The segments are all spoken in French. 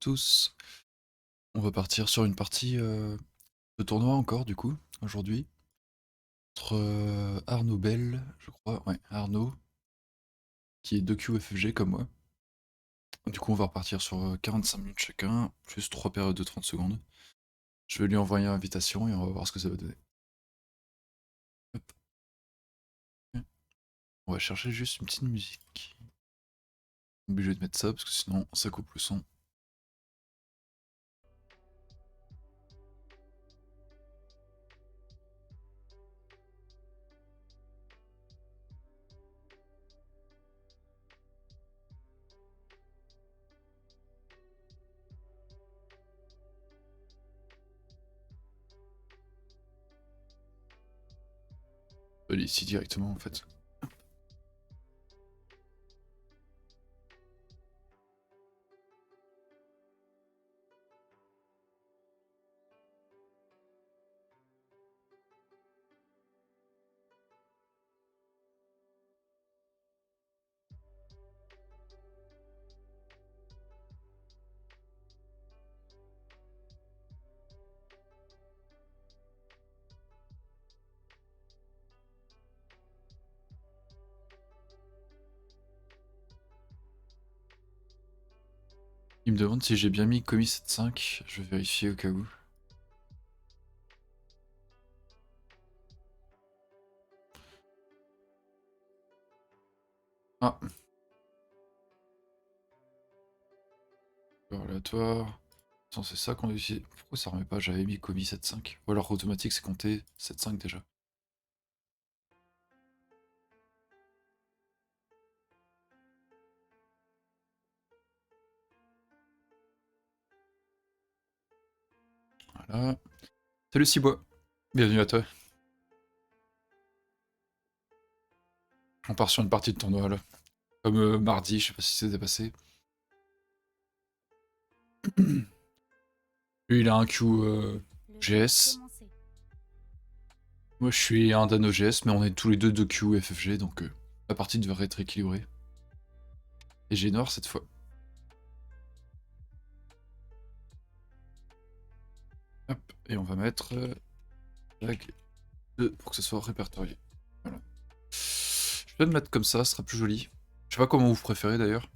Tous. On va partir sur une partie de tournoi encore du coup, aujourd'hui. Entre Arnaud Bell, je crois, ouais, Arnaud, qui est 2QFFG comme moi. Du coup on va repartir sur 45 minutes chacun, plus 3 périodes de 30 secondes. Je vais lui envoyer une invitation et on va voir ce que ça va donner. Hop. On va chercher juste une petite musique. Obligé de mettre ça parce que sinon ça coupe le son. On va aller ici directement en fait. Il me demande si j'ai bien mis commis 7.5, je vais vérifier au cas où. Ah, aléatoire. Attends, c'est ça qu'on a utilisé. Pourquoi ça remet pas? J'avais mis commis 7.5. Ou alors automatique c'est compté 7.5 déjà. Voilà. Salut Cibois, bienvenue à toi. On part sur une partie de tournoi là. Comme mardi, je sais pas si c'était passé. Lui il a un Q GS. Moi je suis un Dano GS, mais on est tous les deux de Q FFG, donc la partie devrait être équilibrée. Et j'ai noir cette fois. Hop, et on va mettre lag 2 pour que ce soit répertorié. Voilà. Je vais le mettre comme ça, ce sera plus joli. Je sais pas comment vous préférez d'ailleurs.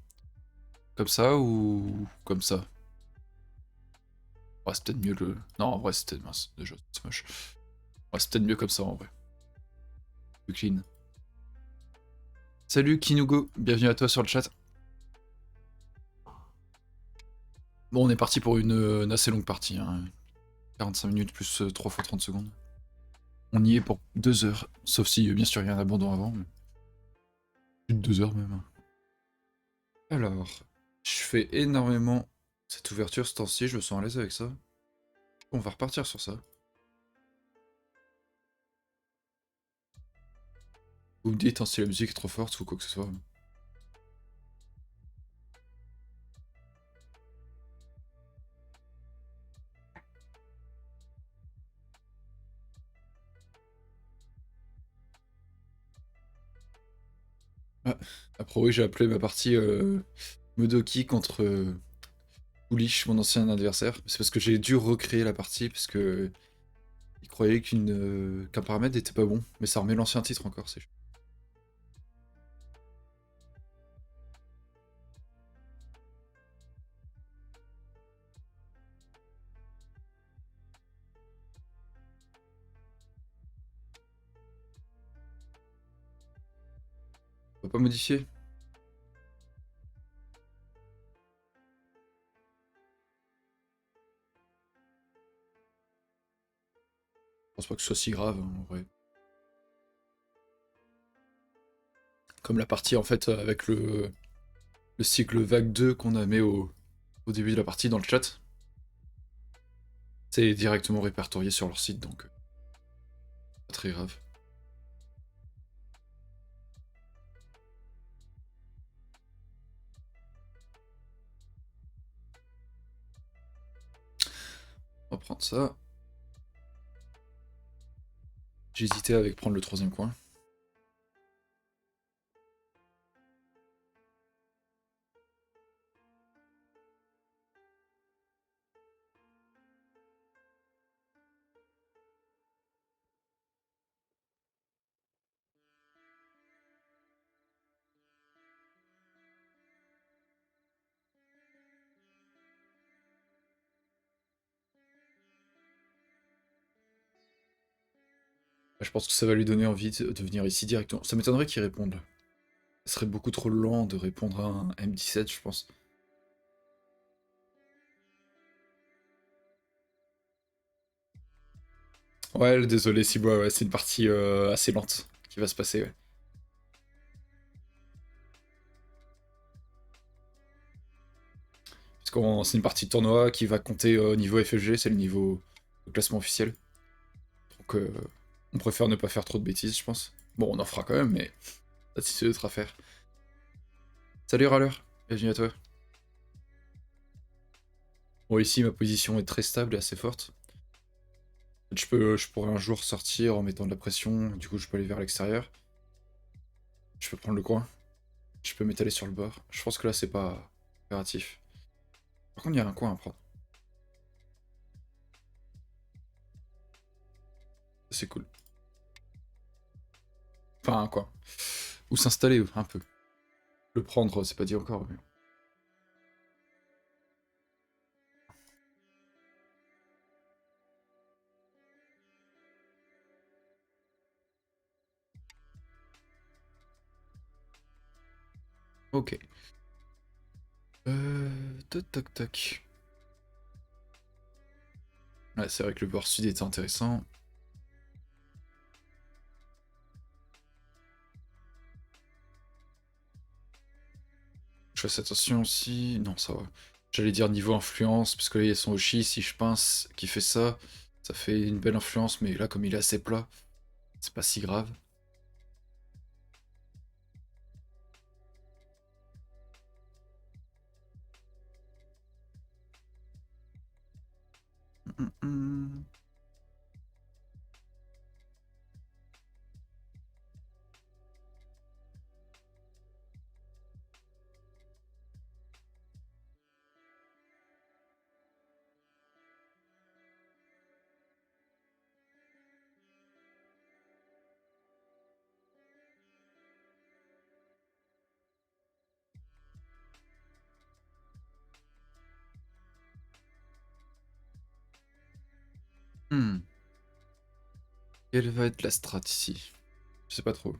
Comme ça ou comme ça? Ouais, c'est peut-être mieux le... Non, en vrai, c'était mince, déjà, c'est moche. Ouais, c'est peut-être mieux comme ça, en vrai. Plus clean. Salut Kinugo, bienvenue à toi sur le chat. Bon, on est parti pour une assez longue partie, hein. 45 minutes plus 3 fois 30 secondes. On y est pour 2 heures, sauf si, bien sûr, il y a un abandon avant, mais... Plus de 2 heures, même. Alors, je fais énormément cette ouverture ce temps-ci, je me sens à l'aise avec ça. On va repartir sur ça. Vous me dites hein, si la musique est trop forte ou quoi que ce soit. Ah, après oui, j'ai appelé ma partie Mudoki contre Foolish, mon ancien adversaire. C'est parce que j'ai dû recréer la partie parce que il croyait qu'un paramètre n'était pas bon, mais ça remet l'ancien titre encore, c'est chiant. On va pas modifier. Je pense pas que ce soit si grave hein, en vrai. Comme la partie en fait avec le cycle vague 2 qu'on a mis au début de la partie dans le chat. C'est directement répertorié sur leur site donc pas très grave. On va prendre ça. J'hésitais avec prendre le troisième coin. Je pense que ça va lui donner envie de venir ici directement. Ça m'étonnerait qu'il réponde. Ce serait beaucoup trop lent de répondre à un M17, je pense. Ouais, désolé Cibois, ouais, c'est une partie assez lente qui va se passer, ouais. Parce que c'est une partie de tournoi qui va compter au niveau FFG, c'est le niveau de classement officiel. Donc on préfère ne pas faire trop de bêtises, je pense. Bon, on en fera quand même, mais pas si c'est d'autres à faire. Salut râleur, bienvenue à toi. Bon, ici, ma position est très stable et assez forte. Je pourrais un jour sortir en mettant de la pression, du coup je peux aller vers l'extérieur. Je peux prendre le coin. Je peux m'étaler sur le bord. Je pense que là c'est pas impératif. Par contre il y a un coin à prendre. C'est cool. Enfin un coin. Ou s'installer un peu. Le prendre c'est pas dit encore. Mais... Ok. Toc toc toc. Ouais, c'est vrai que le bord sud était intéressant. Je fasse attention aussi. Non, ça va. J'allais dire niveau influence, parce que là il y a son Oshi, si je pince qui fait ça, ça fait une belle influence, mais là comme il est assez plat, c'est pas si grave. Hum. Hmm. Quelle va être la strat ici? Je sais pas trop.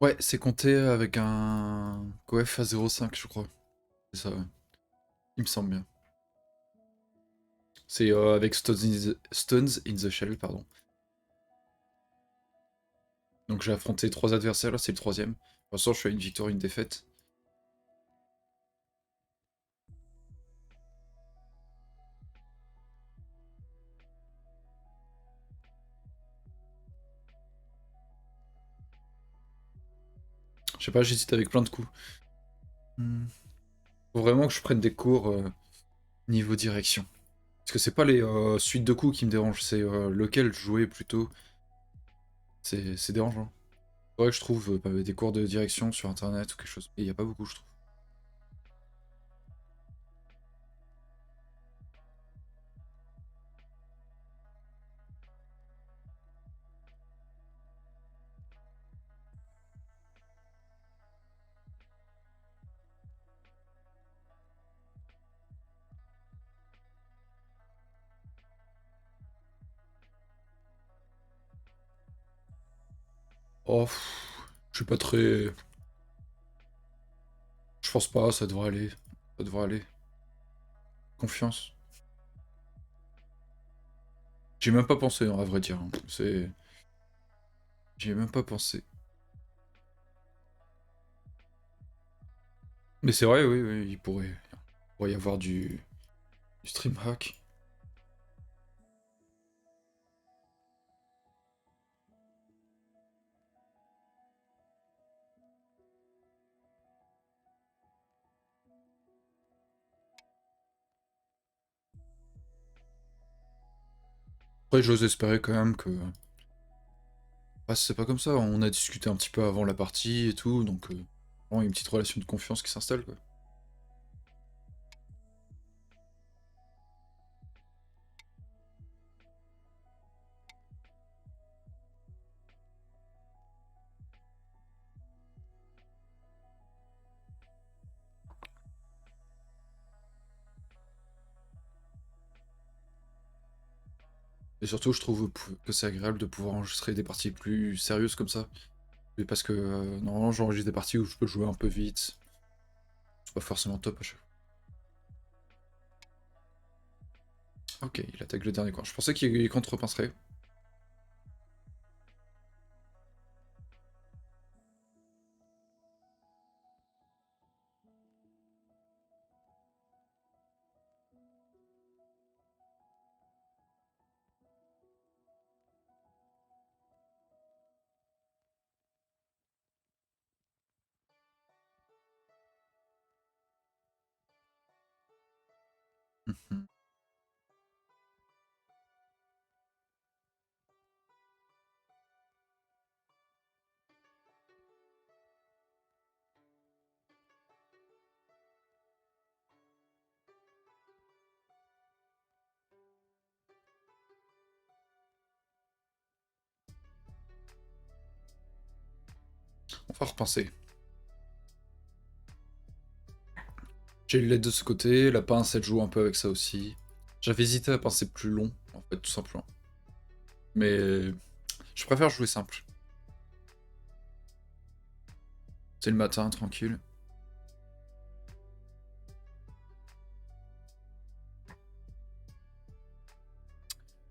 Ouais, c'est compté avec un coef à 0,5 je crois. C'est ça, ouais. Il me semble bien. C'est avec Stones in the Shell, pardon. Donc j'ai affronté 3 adversaires, là c'est le troisième. Pour l'instant je suis à une victoire, une défaite. Je sais pas, j'hésite avec plein de coups. Hmm. Faut vraiment que je prenne des cours niveau direction. Parce que c'est pas les suites de coups qui me dérangent, c'est lequel jouer plutôt. C'est dérangeant. Faudrait que je trouve des cours de direction sur internet ou quelque chose. Et il y a pas beaucoup, je trouve. Oh, je suis pas très... Je pense pas, ça devrait aller. Ça devrait aller. Confiance. J'ai même pas pensé, hein, à vrai dire, hein. C'est... J'y ai même pas pensé. Mais c'est vrai, oui, oui, pourrait y avoir du stream hack. Après, j'ose espérer quand même que... Bah, c'est pas comme ça, on a discuté un petit peu avant la partie et tout, donc... vraiment, il y a une petite relation de confiance qui s'installe, quoi. Et surtout, je trouve que c'est agréable de pouvoir enregistrer des parties plus sérieuses comme ça. Et parce que normalement, j'enregistre des parties où je peux jouer un peu vite. C'est pas forcément top à chaque fois. Ok, il attaque le dernier coin. Je pensais qu'il contre-pincerait. Mhm. On va repenser. J'ai eu l'aide de ce côté, la pince elle joue un peu avec ça aussi. J'avais hésité à penser plus long, en fait, tout simplement. Mais je préfère jouer simple. C'est le matin, tranquille.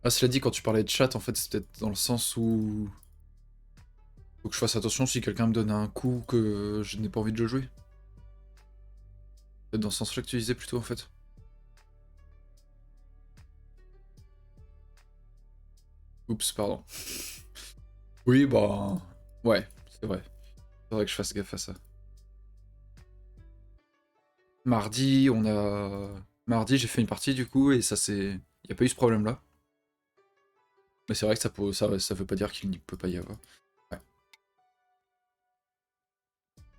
Ah, cela dit, quand tu parlais de chat, en fait, c'est peut-être dans le sens où... Faut que je fasse attention si quelqu'un me donne un coup que je n'ai pas envie de le jouer. Peut-être dans ce sens-là que tu disais plutôt, en fait. Oups, pardon. Oui, bah... Ouais, c'est vrai. Faudrait que je fasse gaffe à ça. Mardi, on a... Mardi, j'ai fait une partie, du coup, et ça c'est... Y a pas eu ce problème-là. Mais c'est vrai que ça veut pas dire qu'il n'y peut pas y avoir. Ouais.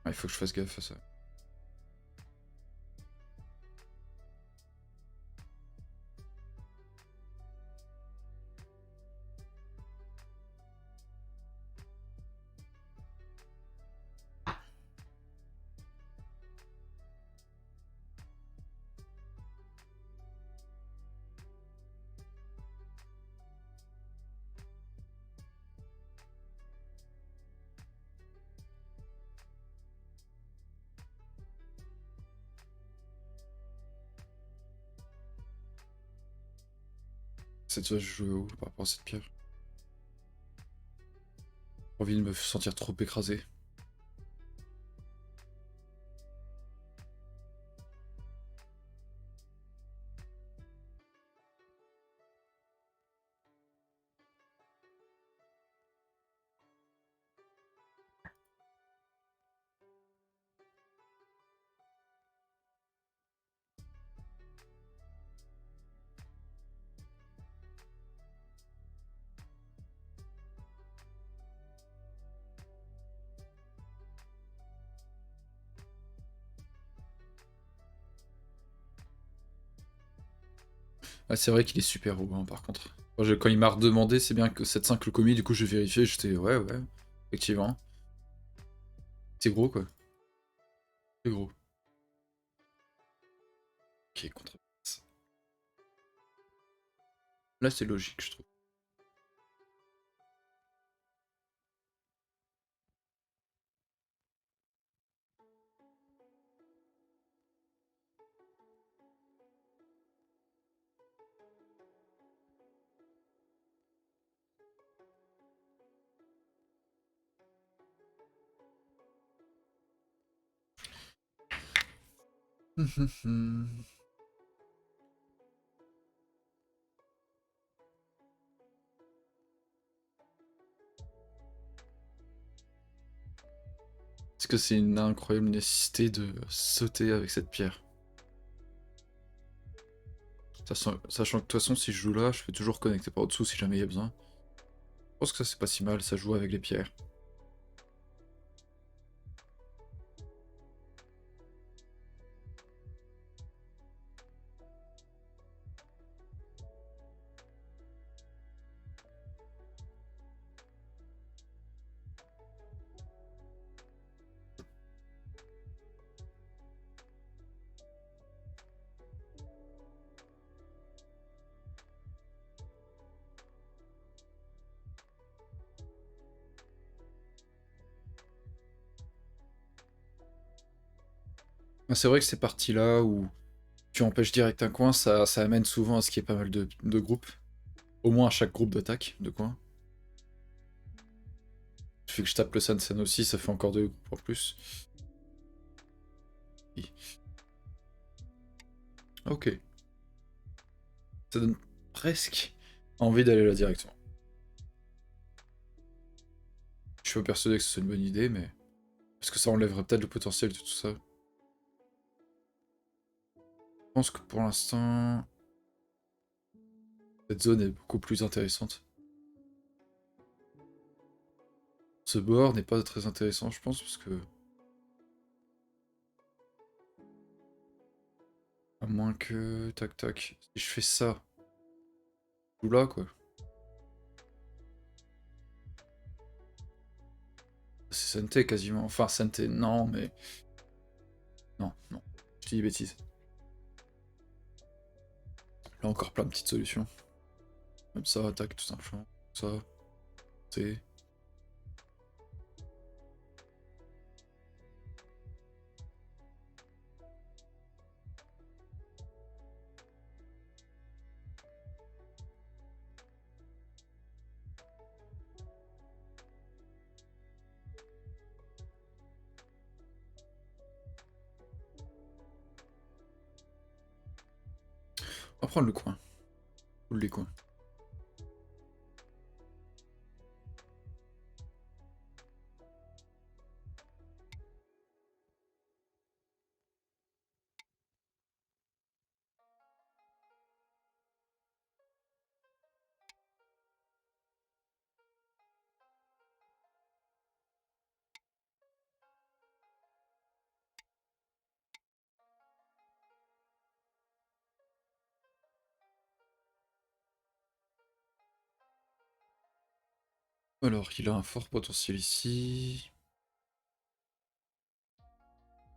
Ouais, il faut que je fasse gaffe à ça. Cette fois, je joue où par rapport à cette pierre? J'ai envie de me sentir trop écrasé. Ah, c'est vrai qu'il est super haut, hein, par contre. Quand il m'a redemandé, c'est bien que 7-5 le commis, du coup j'ai vérifié, j'étais ouais, ouais, effectivement. C'est gros, quoi. C'est gros. Ok, contre. Là, c'est logique, je trouve. Est-ce que c'est une incroyable nécessité de sauter avec cette pierre? Sachant que de toute façon, si je joue là, je peux toujours connecter par au-dessous si jamais il y a besoin. Je pense que ça c'est pas si mal, ça joue avec les pierres. Ah, c'est vrai que ces parties-là où tu empêches direct un coin, ça amène souvent à ce qu'il y ait pas mal de groupes. Au moins à chaque groupe d'attaque de coin. Il suffit que je tape le Sansen aussi, ça fait encore 2 groupes en plus. Ok. Ça donne presque envie d'aller là directement. Je suis pas persuadé que ce soit une bonne idée, mais... Parce que ça enlèverait peut-être le potentiel de tout ça. Je pense que pour l'instant... Cette zone est beaucoup plus intéressante. Ce bord n'est pas très intéressant, je pense, parce que... À moins que... Tac, tac. Si je fais ça... Tout là, quoi. C'est Sente, quasiment. Enfin, Sente, non, mais... Non, non. Je dis des bêtises. Là, encore plein de petites solutions. Même ça, attaque, tout simplement. Ça... C'est... On va prendre le coin. Ou les coins. Alors, il a un fort potentiel ici.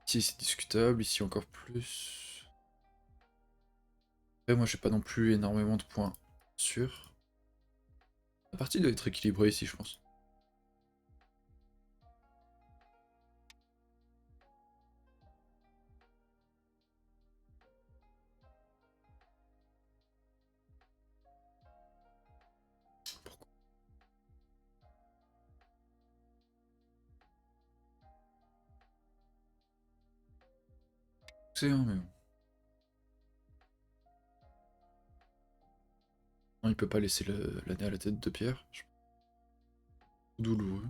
Ici, c'est discutable. Ici, encore plus. Après, moi, j'ai pas non plus énormément de points sûrs. La partie doit être équilibrée ici, je pense. Pourquoi? C'est un, mais bon. Non, il peut pas laisser l'année à la tête de Pierre. Trop douloureux.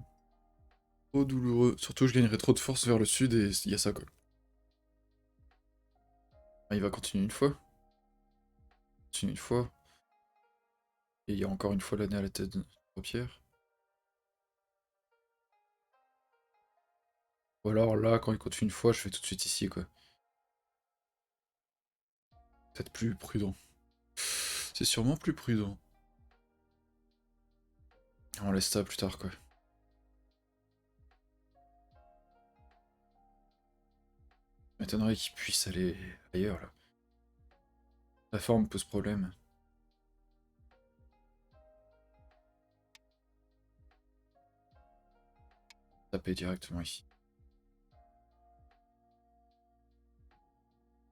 Trop douloureux. Surtout, je gagnerais trop de force vers le sud et il y a ça, quoi. Ah, il va continuer une fois. Continue une fois. Et il y a encore une fois l'année à la tête de Pierre. Ou alors là, quand il continue une fois, je fais tout de suite ici, quoi. Peut-être plus prudent. C'est sûrement plus prudent. On laisse ça plus tard, quoi. M'étonnerait qu'il puisse aller ailleurs, là. La forme pose problème. Taper directement ici.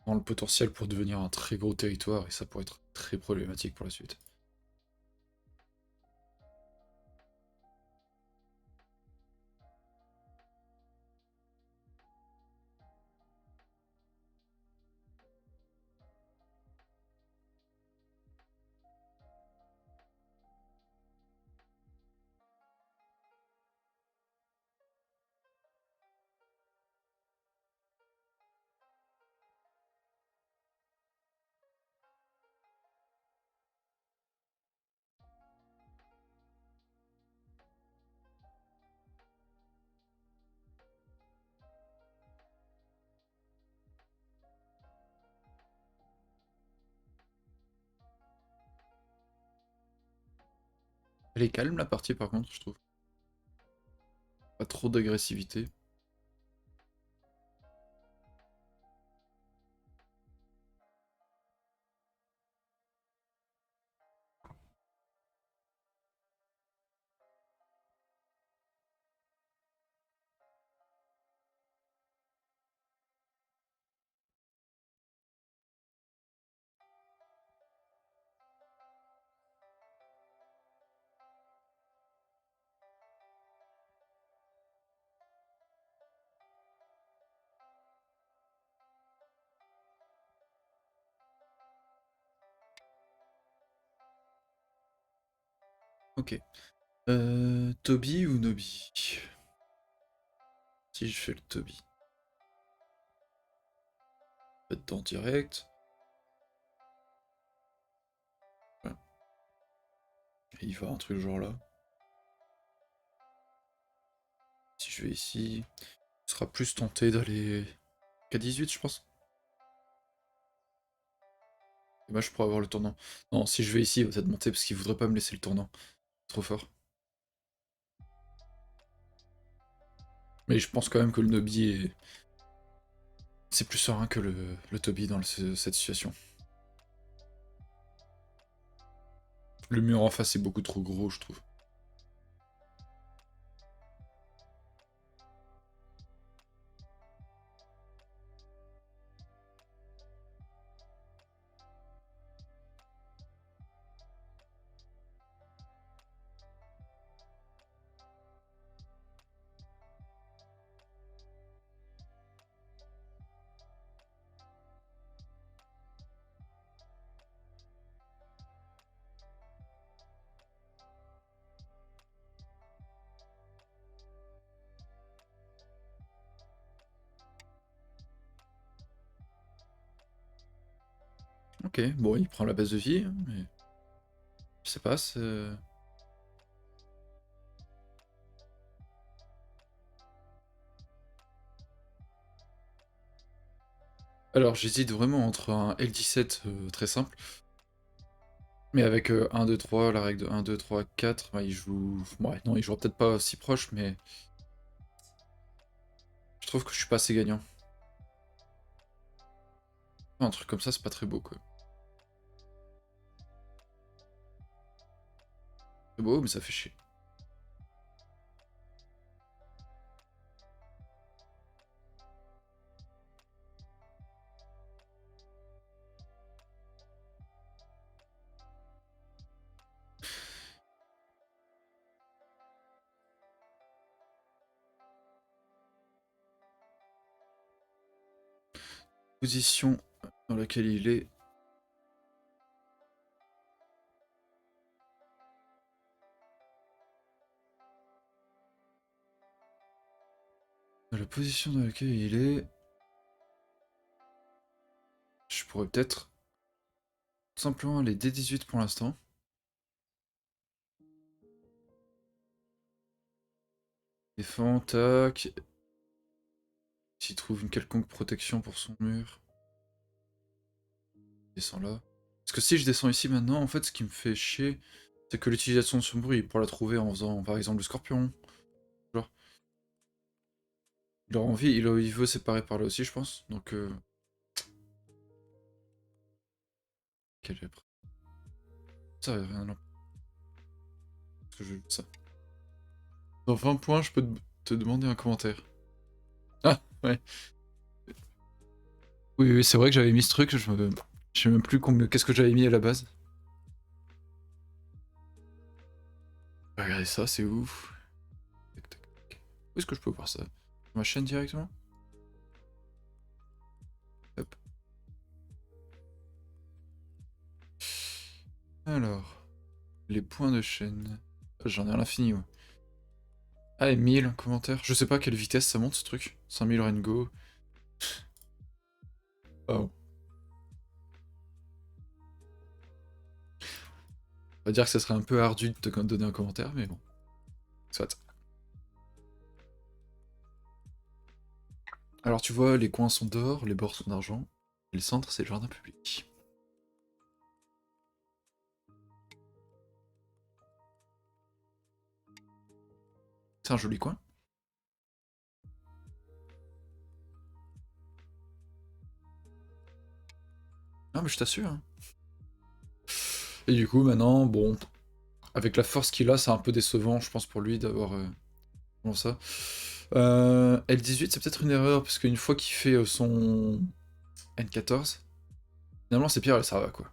Dans le potentiel pour devenir un très gros territoire, et ça pourrait être très problématique pour la suite. Elle est calme la partie par contre, je trouve. Pas trop d'agressivité. Ok. Toby ou Nobi? Si je fais le Toby. Être en direct. Ouais. Et il va un truc genre là. Si je vais ici, il sera plus tenté d'aller K18 je pense. Et moi je pourrais avoir le tournant. Non, si je vais ici, il va peut-être monter parce qu'il voudrait pas me laisser le tournant. Trop fort. Mais je pense quand même que le Nobi est... C'est plus serein que le Toby dans cette situation. Le mur en face est beaucoup trop gros, je trouve. Ok, bon, il prend la base de vie, hein, mais... Je sais pas, c'est... Alors, j'hésite vraiment entre un L17 très simple, mais avec 1, 2, 3, la règle de 1, 2, 3, 4, bah, il joue... Ouais, non, il jouera peut-être pas si proche, mais... Je trouve que je suis pas assez gagnant. Un truc comme ça, c'est pas très beau, quoi. C'est beau, mais ça fait chier. Position dans laquelle il est... Dans la position dans laquelle il est... Je pourrais peut-être... Simplement aller D18 pour l'instant. Défend, tac... S'il trouve une quelconque protection pour son mur... Descend là. Parce que si je descends ici maintenant, en fait, ce qui me fait chier, c'est que l'utilisation de ce bruit, il pourra la trouver en faisant, par exemple, le scorpion. Genre, il a envie, il veut séparer par là aussi, je pense. Donc, quel est ça, rien là. Parce que ça. Dans 20 points, je peux te demander un commentaire. Ah, ouais. Oui, oui, c'est vrai que j'avais mis ce truc, je sais même plus qu'est-ce que j'avais mis à la base. Regardez ça, c'est ouf. Tac, tac, tac. Où est-ce que je peux voir ça? Sur ma chaîne directement? Hop. Alors, les points de chaîne. J'en ai à l'infini, ouais. Ah, et 1000 commentaires. Je sais pas à quelle vitesse ça monte ce truc. 5000 Rengo. Oh. On va dire que ça serait un peu ardu de te donner un commentaire, mais bon. Soit. Alors tu vois, les coins sont d'or, les bords sont d'argent, et le centre c'est le jardin public. C'est un joli coin. Ah mais je t'assure, hein. Et du coup maintenant, bon, avec la force qu'il a, c'est un peu décevant, je pense, pour lui d'avoir... comment ça L18, c'est peut-être une erreur, parce qu'une fois qu'il fait son N14, finalement ses pierres, ça va, quoi.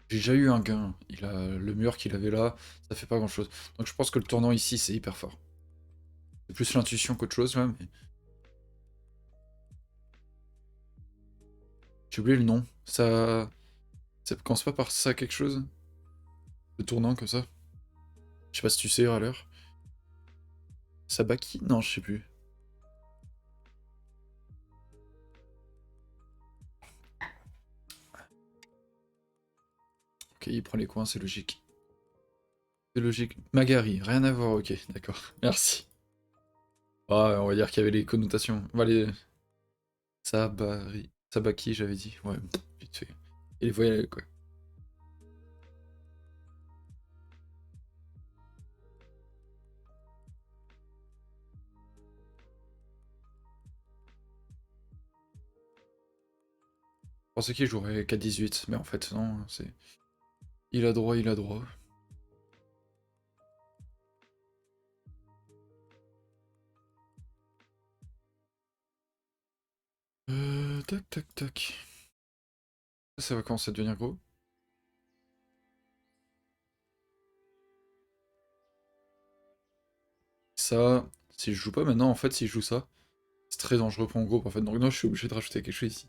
J'ai déjà eu un gain, il a le mur qu'il avait là, ça fait pas grand-chose. Donc je pense que le tournant ici, c'est hyper fort. C'est plus l'intuition qu'autre chose, là, mais... J'ai oublié le nom. Ça commence pas par ça quelque chose? Le tournant, comme ça? Je sais pas si tu sais, à l'heure. Sabaki? Non, je sais plus. Ok, il prend les coins, c'est logique. C'est logique. Magari, rien à voir, ok, d'accord. Merci. Ah, on va dire qu'il y avait les connotations. On va les... Sabaki, j'avais dit. Ouais, vite fait. Et les voyelles, quoi. Je pensais qu'il jouerait 4-18, mais en fait, non, c'est... Il a droit, il a droit. Tac, tac, tac. Ça va commencer à devenir gros. Ça, si je joue pas maintenant, en fait, si je joue ça, c'est très dangereux pour mon groupe, en fait. Donc non, je suis obligé de rajouter quelque chose ici.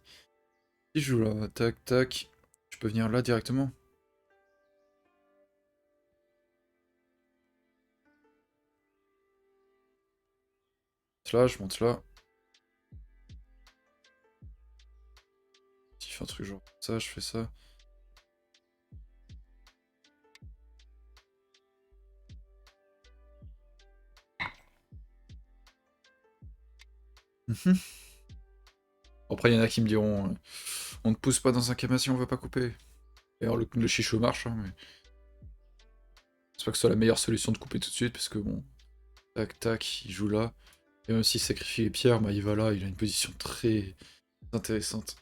Si je joue là, tac, tac, je peux venir là directement. Là, je monte là. Si je fais un truc genre ça, je fais ça. Mhm. Après, il y en a qui me diront on ne pousse pas dans un camas si on veut pas couper. Et alors, le chichot marche, hein, mais c'est pas que ce soit la meilleure solution de couper tout de suite, parce que bon, tac, tac, il joue là. Et même s'il sacrifie les pierres, bah, il va là, il a une position très intéressante.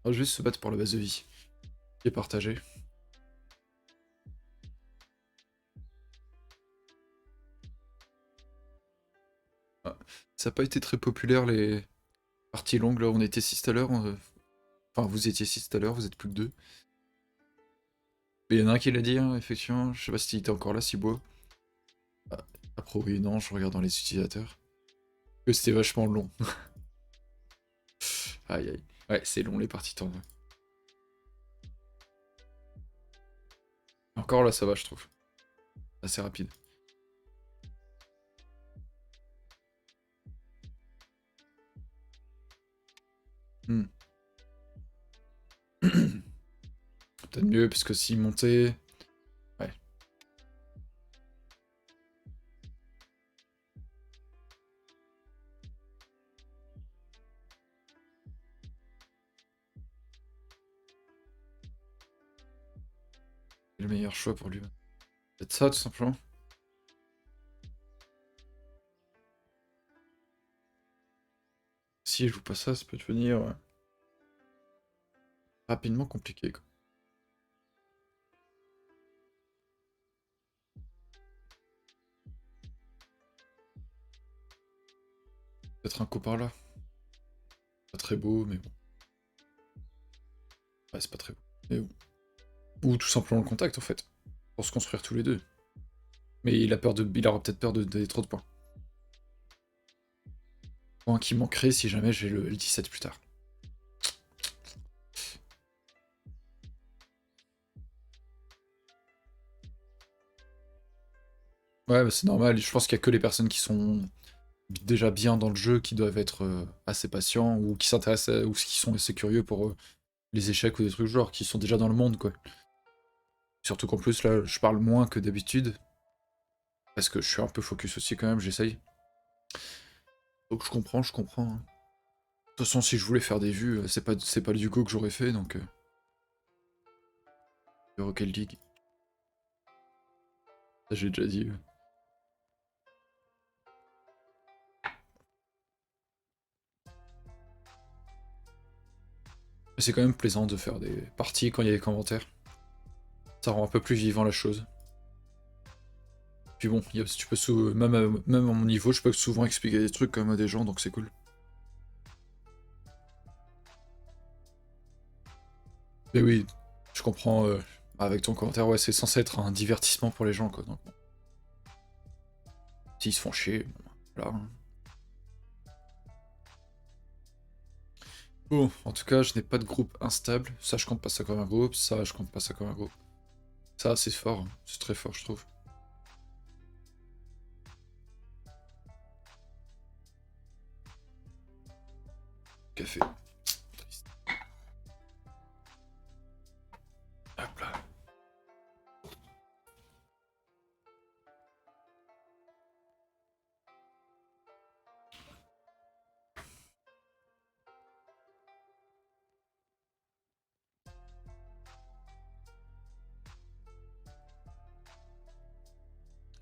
On va juste se battre pour la base de vie, qui est partagée. Ah, ça n'a pas été très populaire les parties longues, là on était 6 tout à l'heure. Enfin, vous étiez 6 tout à l'heure, vous êtes plus que 2. Mais il y en a un qui l'a dit, hein, effectivement. Je sais pas s'il était encore là, Cibois. Ah, a priori, non, je regarde dans les utilisateurs. Que c'était vachement long. Aïe aïe. Ouais, c'est long les parties tournois. Encore là, ça va, je trouve. Assez rapide. Hmm. Peut-être mieux, puisque s'il montait... Ouais. C'est le meilleur choix pour lui. Peut-être ça, tout simplement. Si je joue pas ça, ça peut devenir rapidement compliqué, quoi. Peut-être un coup par là. Pas très beau, mais bon. Ouais, c'est pas très beau. Mais bon. Ou tout simplement le contact, en fait. Pour se construire tous les deux. Mais il a peur de... Il aura peut-être peur de donner trop de points. Points qui manqueraient si jamais j'ai le L17 plus tard. Ouais, bah c'est normal. Je pense qu'il y a que les personnes qui sont déjà bien dans le jeu qui doivent être assez patients ou qui s'intéressent ou qui sont assez curieux pour les échecs ou des trucs du genre, qui sont déjà dans le monde, quoi. Surtout qu'en plus, là, je parle moins que d'habitude. Parce que je suis un peu focus aussi quand même, j'essaye. Donc je comprends, hein. toute façon, si je voulais faire des vues, c'est pas le Hugo que j'aurais fait, donc... Rocket League. Ça, j'ai déjà dit. Mais c'est quand même plaisant de faire des parties quand il y a des commentaires. Ça rend un peu plus vivant la chose. Puis bon, tu peux même à mon niveau, je peux souvent expliquer des trucs comme à des gens, donc c'est cool. Mais oui, je comprends. Avec ton commentaire, ouais, c'est censé être un divertissement pour les gens, quoi. Donc, bon. S'ils se font chier, bon, voilà. Bon, en tout cas, je n'ai pas de groupe instable. Ça, je compte pas ça comme un groupe. Ça, je compte pas ça comme un groupe. Ça, c'est fort. Hein. C'est très fort, je trouve. Café. Triste. Hop là.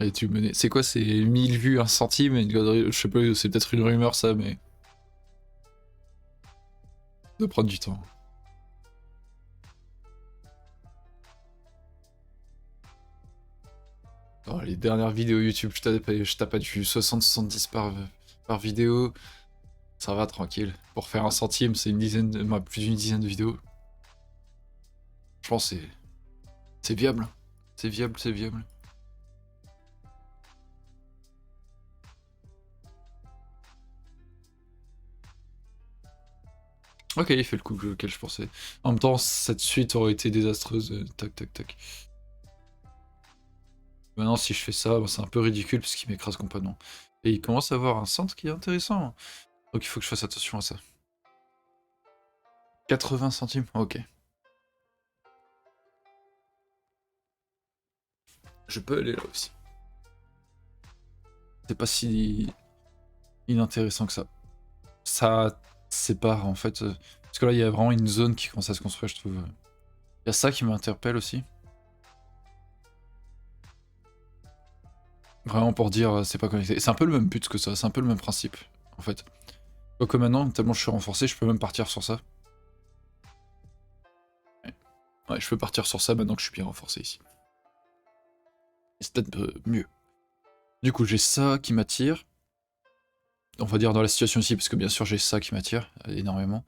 Et tu menais. C'est quoi, c'est 1000 vues, 1 centime une connerie. Je sais pas, c'est peut-être une rumeur ça, mais. De prendre du temps. Oh, les dernières vidéos YouTube, je tape du 60-70 par vidéo. Ça va, tranquille. Pour faire 1 centime, c'est plus d'une dizaine de vidéos. Je pense que c'est viable. C'est viable, c'est viable. Ok, il fait le coup auquel je pensais. En même temps, cette suite aurait été désastreuse. Tac, tac, tac. Maintenant, si je fais ça, bah, c'est un peu ridicule parce qu'il m'écrase complètement. Et il commence à avoir un centre qui est intéressant. Donc il faut que je fasse attention à ça. 80 centimes, ok. Je peux aller là aussi. C'est pas si inintéressant que ça. Ça sépare en fait. Parce que là, il y a vraiment une zone qui commence à se construire, je trouve. Il y a ça qui m'interpelle aussi. Vraiment pour dire c'est pas connecté. C'est un peu le même but que ça, c'est un peu le même principe en fait. Quoique maintenant, tellement je suis renforcé, je peux même partir sur ça. Ouais, je peux partir sur ça maintenant que je suis bien renforcé ici. C'est peut-être mieux. Du coup, j'ai ça qui m'attire. On va dire dans la situation ici, parce que bien sûr j'ai ça qui m'attire énormément.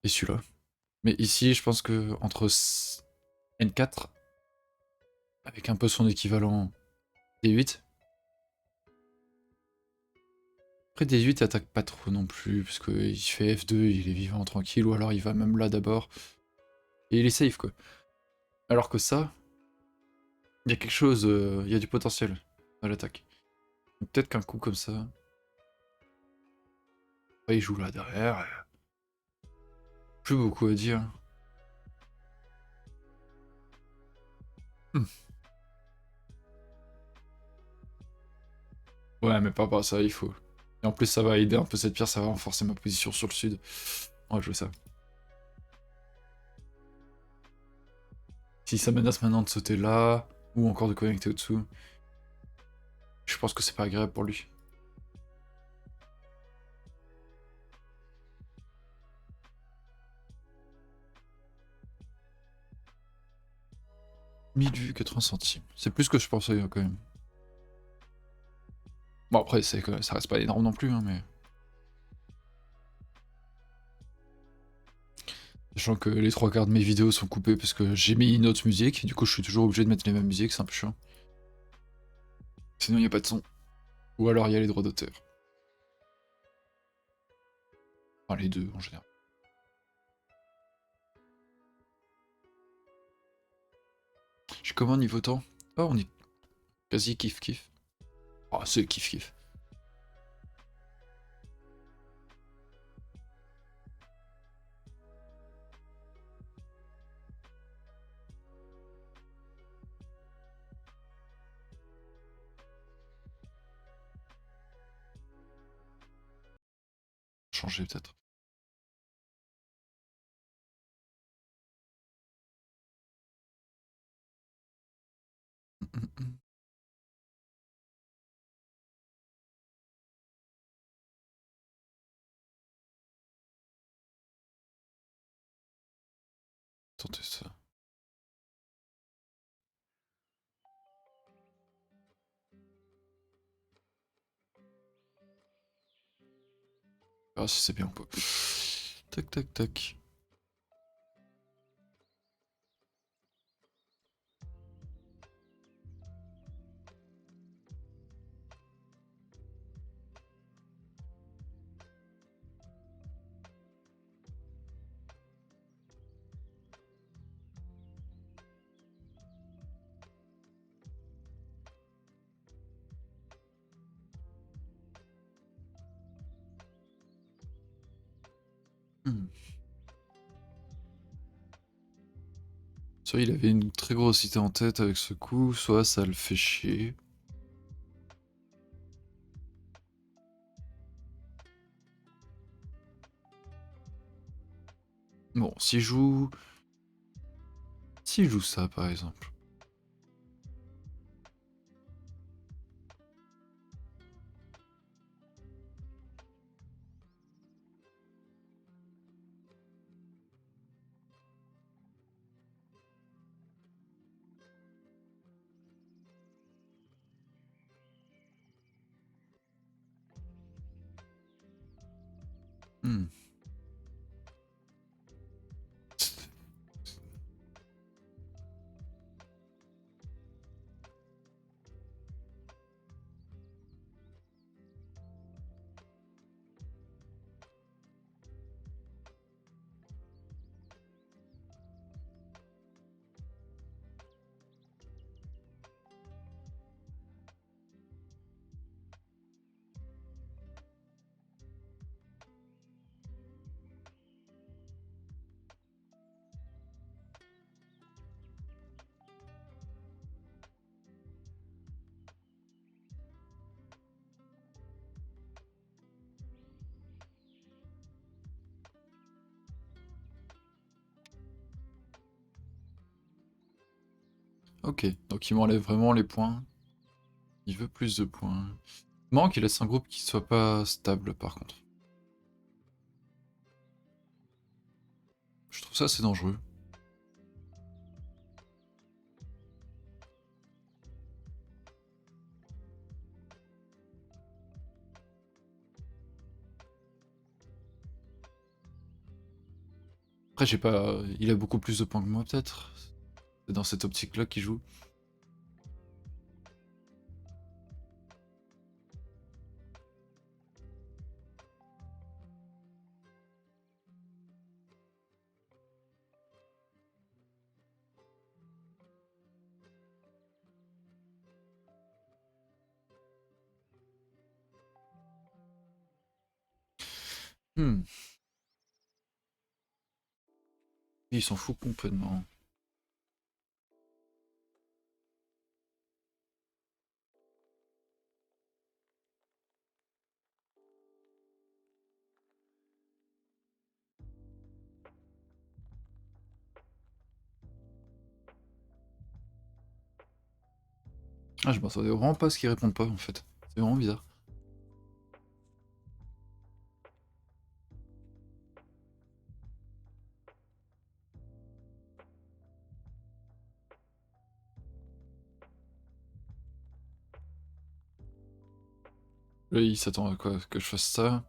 Et celui-là. Mais ici, je pense que entre N4, avec un peu son équivalent D8. Après D8 il attaque pas trop non plus, parce qu'il fait F2, il est vivant tranquille, ou alors il va même là d'abord. Et il est safe quoi. Alors que ça, il y a quelque chose, il y a du potentiel à l'attaque. Peut-être qu'un coup comme ça... Ouais, il joue là derrière. Plus beaucoup à dire. Hmm. Ouais, mais pas par ça, il faut. Et en plus, ça va aider un peu cette pierre, ça va renforcer ma position sur le sud. On va jouer ça. Si ça menace maintenant de sauter là, ou encore de connecter au-dessous, je pense que c'est pas agréable pour lui. « 1000 vues, 80 centimes. C'est plus que je pensais quand même. Bon après, ça reste pas énorme non plus, hein, mais... Sachant que les 3 quarts de mes vidéos sont coupées parce que j'ai mis une autre musique, du coup je suis toujours obligé de mettre les mêmes musiques, c'est un peu chiant. Sinon il n'y a pas de son. Ou alors il y a les droits d'auteur. Enfin les deux en général. J'ai comment niveau temps? Oh on est quasi kiff kiff. Oh c'est kiff kiff. changer peut-être. Tenter ça. Ah si c'est bien quoi. Tac tac tac. Hmm. Soit il avait une très grosse idée en tête avec ce coup, soit ça le fait chier. Bon, s'il joue... S'il joue ça par exemple. Hmm. Ok, donc il m'enlève vraiment les points. Il veut plus de points. Il manque qu'il laisse un groupe qui soit pas stable par contre. Je trouve ça assez dangereux. Après j'ai pas... Il a beaucoup plus de points que moi peut-être. C'est dans cette optique-là qu'il joue. Hmm. Il s'en fout complètement. Ah, je m'attendais vraiment pas à ce qu'il réponde pas en fait. C'est vraiment bizarre. Là, il s'attend à quoi? Que je fasse ça?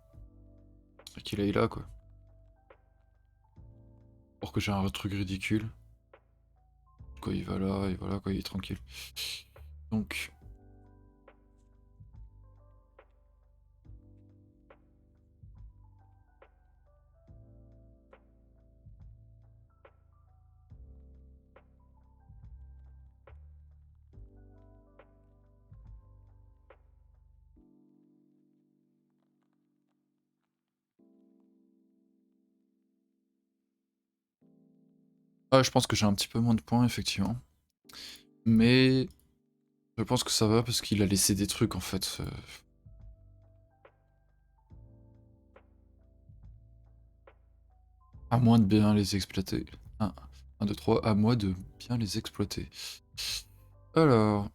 Et qu'il aille là quoi. Pour que j'ai un truc ridicule. Quoi, il va là, quoi, il est tranquille. Donc... Ah, je pense que j'ai un petit peu moins de points, effectivement. Mais... Je pense que ça va parce qu'il a laissé des trucs, en fait. À moins de bien les exploiter. 1, 2, 3, à moi de bien les exploiter. Alors...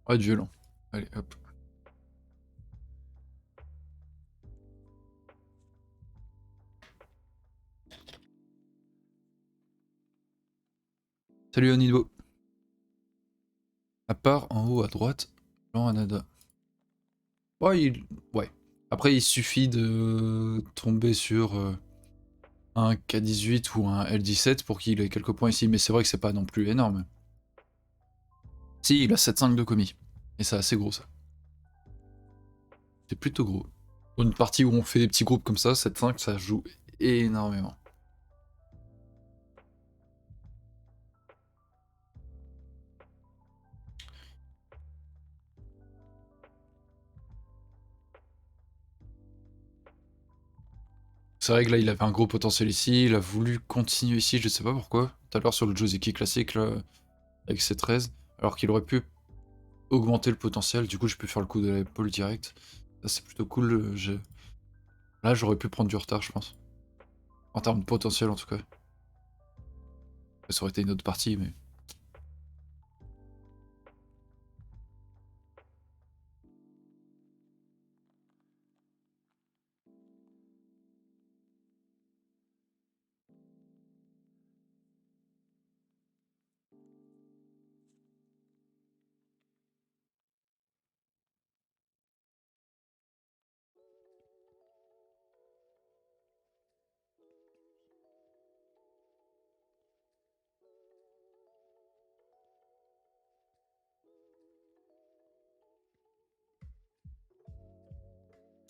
Ouais, de violent. Allez, hop. Salut Onido. À part en haut à droite, blanc Anada. Ouais. Après, il suffit de tomber sur un K18 ou un L17 pour qu'il ait quelques points ici, mais c'est vrai que c'est pas non plus énorme. Si, il a 7-5 de commis. Et c'est assez gros ça. C'est plutôt gros. Pour une partie où on fait des petits groupes comme ça, 7-5 ça joue énormément. C'est vrai que là il avait un gros potentiel ici, il a voulu continuer ici, je sais pas pourquoi. Tout à l'heure sur le Joseki classique là, avec ses 13, alors qu'il aurait pu augmenter le potentiel, du coup j'ai pu faire le coup de l'épaule direct. Ça c'est plutôt cool, là j'aurais pu prendre du retard je pense. En termes de potentiel en tout cas. Ça aurait été une autre partie mais...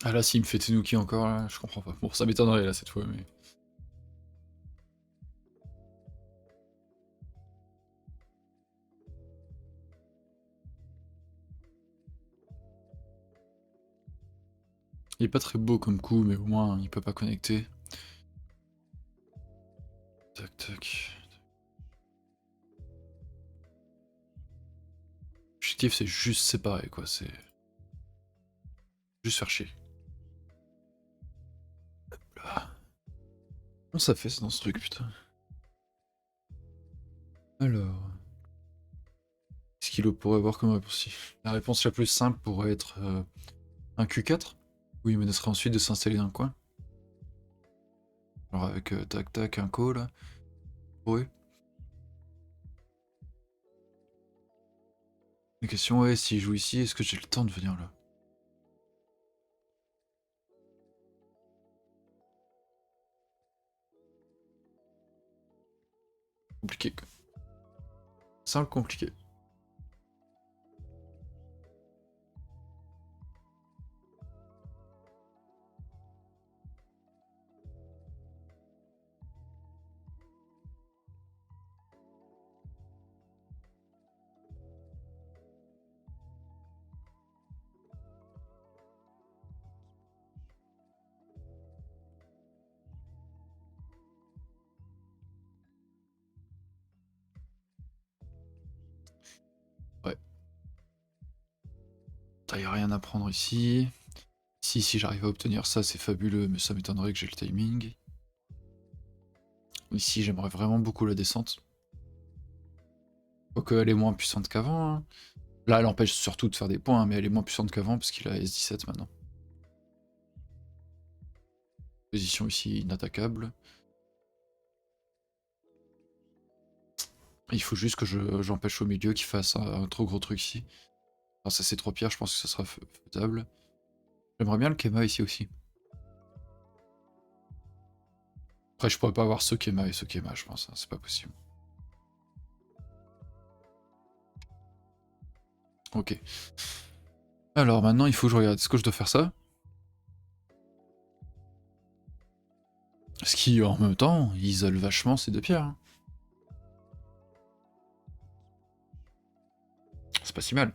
Ah là s'il me fait Tenuki encore là, je comprends pas. Bon ça m'étonnerait là cette fois mais... Il est pas très beau comme coup mais au moins il peut pas connecter. Tac tac. L'objectif c'est juste séparer quoi, c'est... Juste faire chier. Là. Comment ça fait dans ce truc putain? Alors... Qu'est-ce qu'il pourrait avoir comme réponse ici? La réponse la plus simple pourrait être un Q4, où il menacerait ensuite de s'installer dans le coin. Alors avec tac tac un call là, pour eux. La question est, s'il joue ici, est-ce que j'ai le temps de venir là? Compliqué quoi. Simple compliqué. Ouais. T'as y a rien à prendre ici. Si j'arrive à obtenir ça, c'est fabuleux, mais ça m'étonnerait que j'ai le timing. Ici, j'aimerais vraiment beaucoup la descente. Quoique elle est moins puissante qu'avant. Hein. Là, elle empêche surtout de faire des points, mais elle est moins puissante qu'avant parce qu'il a S17 maintenant. Position ici inattaquable. Il faut juste que j'empêche au milieu qu'il fasse un trop gros truc ici. Enfin, ça c'est trop pire, je pense que ça sera faisable. J'aimerais bien le Kema ici aussi. Après, je pourrais pas avoir ce Kema et ce Kema, je pense. Hein, c'est pas possible. Ok. Alors maintenant, il faut que je regarde. Est-ce que je dois faire ça? Ce qui, en même temps, isole vachement ces deux pierres. Hein. C'est pas si mal.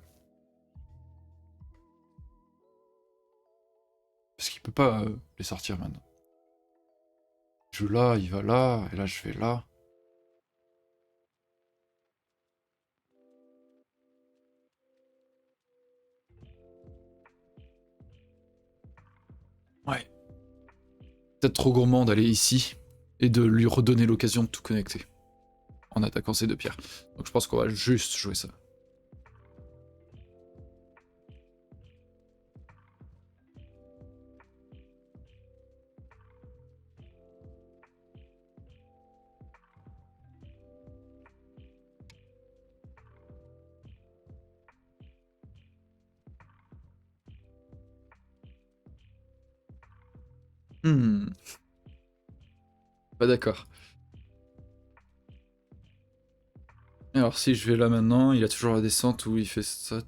Parce qu'il peut pas les sortir maintenant. Il joue là, il va là, et là je vais là. Ouais. Peut-être trop gourmand d'aller ici et de lui redonner l'occasion de tout connecter en attaquant ces deux pierres. Donc je pense qu'on va juste jouer ça. Pas d'accord. Alors si je vais là maintenant, il a toujours la descente où il fait ça.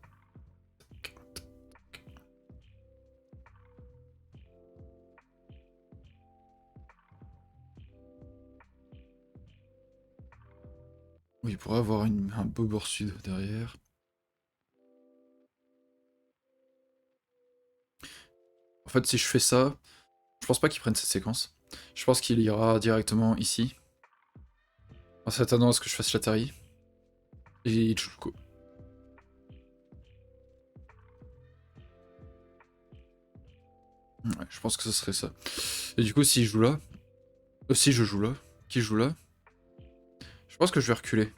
Oui, il pourrait avoir un beau bord sud derrière. En fait, si je fais ça, je pense pas qu'il prenne cette séquence. Je pense qu'il ira directement ici. En s'attendant à ce que je fasse l'Atari. Et il joue le coup. Ouais, je pense que ce serait ça. Et du coup, s'il joue là... si je joue là... Qui joue là? Je pense que je vais reculer.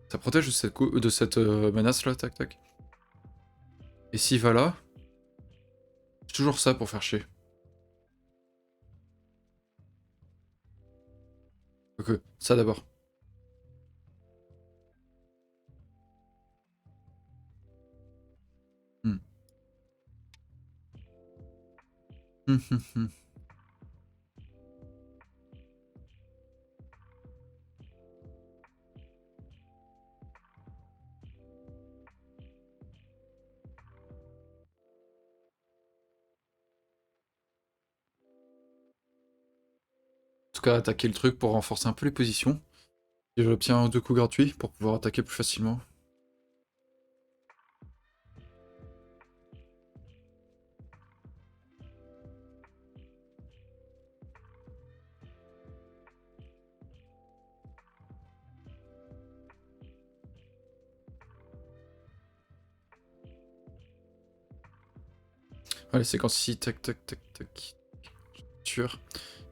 Ça protège de cette menace là, tac tac. Et s'il va là... C'est toujours ça pour faire chier. Ok, ça d'abord. Hmm. En tout cas, attaquer le truc pour renforcer un peu les positions. Et j'obtiens 2 coups gratuits pour pouvoir attaquer plus facilement. Allez, séquence ici, tac tac tac tac. Sûr.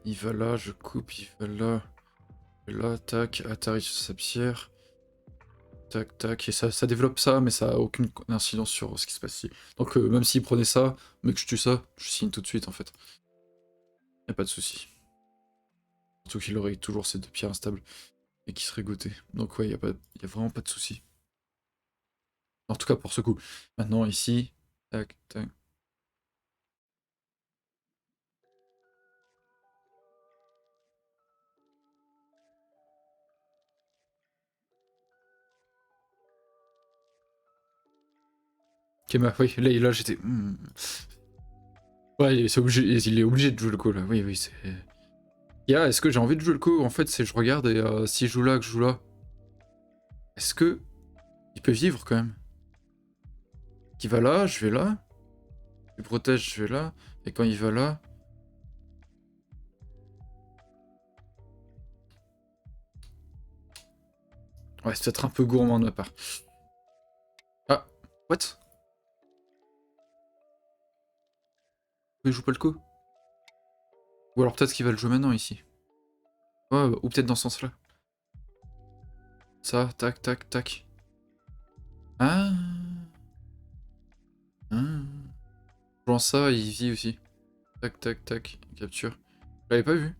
Il va là, je coupe, il va là. Là, tac, Atari sur sa pierre. Tac, tac, et ça développe ça, mais ça a aucune incidence sur ce qui se passe ici. Donc même s'il prenait ça, mais que je tue ça, je signe tout de suite en fait. Y a pas de souci. Surtout qu'il aurait toujours ces deux pierres instables et qui seraient gotées. Donc ouais, y a vraiment pas de souci. En tout cas pour ce coup. Maintenant ici, tac, tac. Ok, bah oui, là j'étais... Ouais, il est obligé de jouer le coup là, oui, oui, c'est... Est-ce que j'ai envie de jouer le coup? En fait, c'est je regarde et s'il joue là, que je joue là, est-ce que il peut vivre quand même? Qui va là, je vais là. Il protège, je vais là. Et quand il va là... Ouais, c'est peut-être un peu gourmand de ma part. Ah, what? Il joue pas le coup? Ou alors peut-être qu'il va le jouer maintenant ici. Ouais, ou peut-être dans ce sens-là. Ça, tac, tac, tac. Ah. Ah. Jouant ça, il vit aussi. Tac, tac, tac. Capture. Je l'avais pas vu.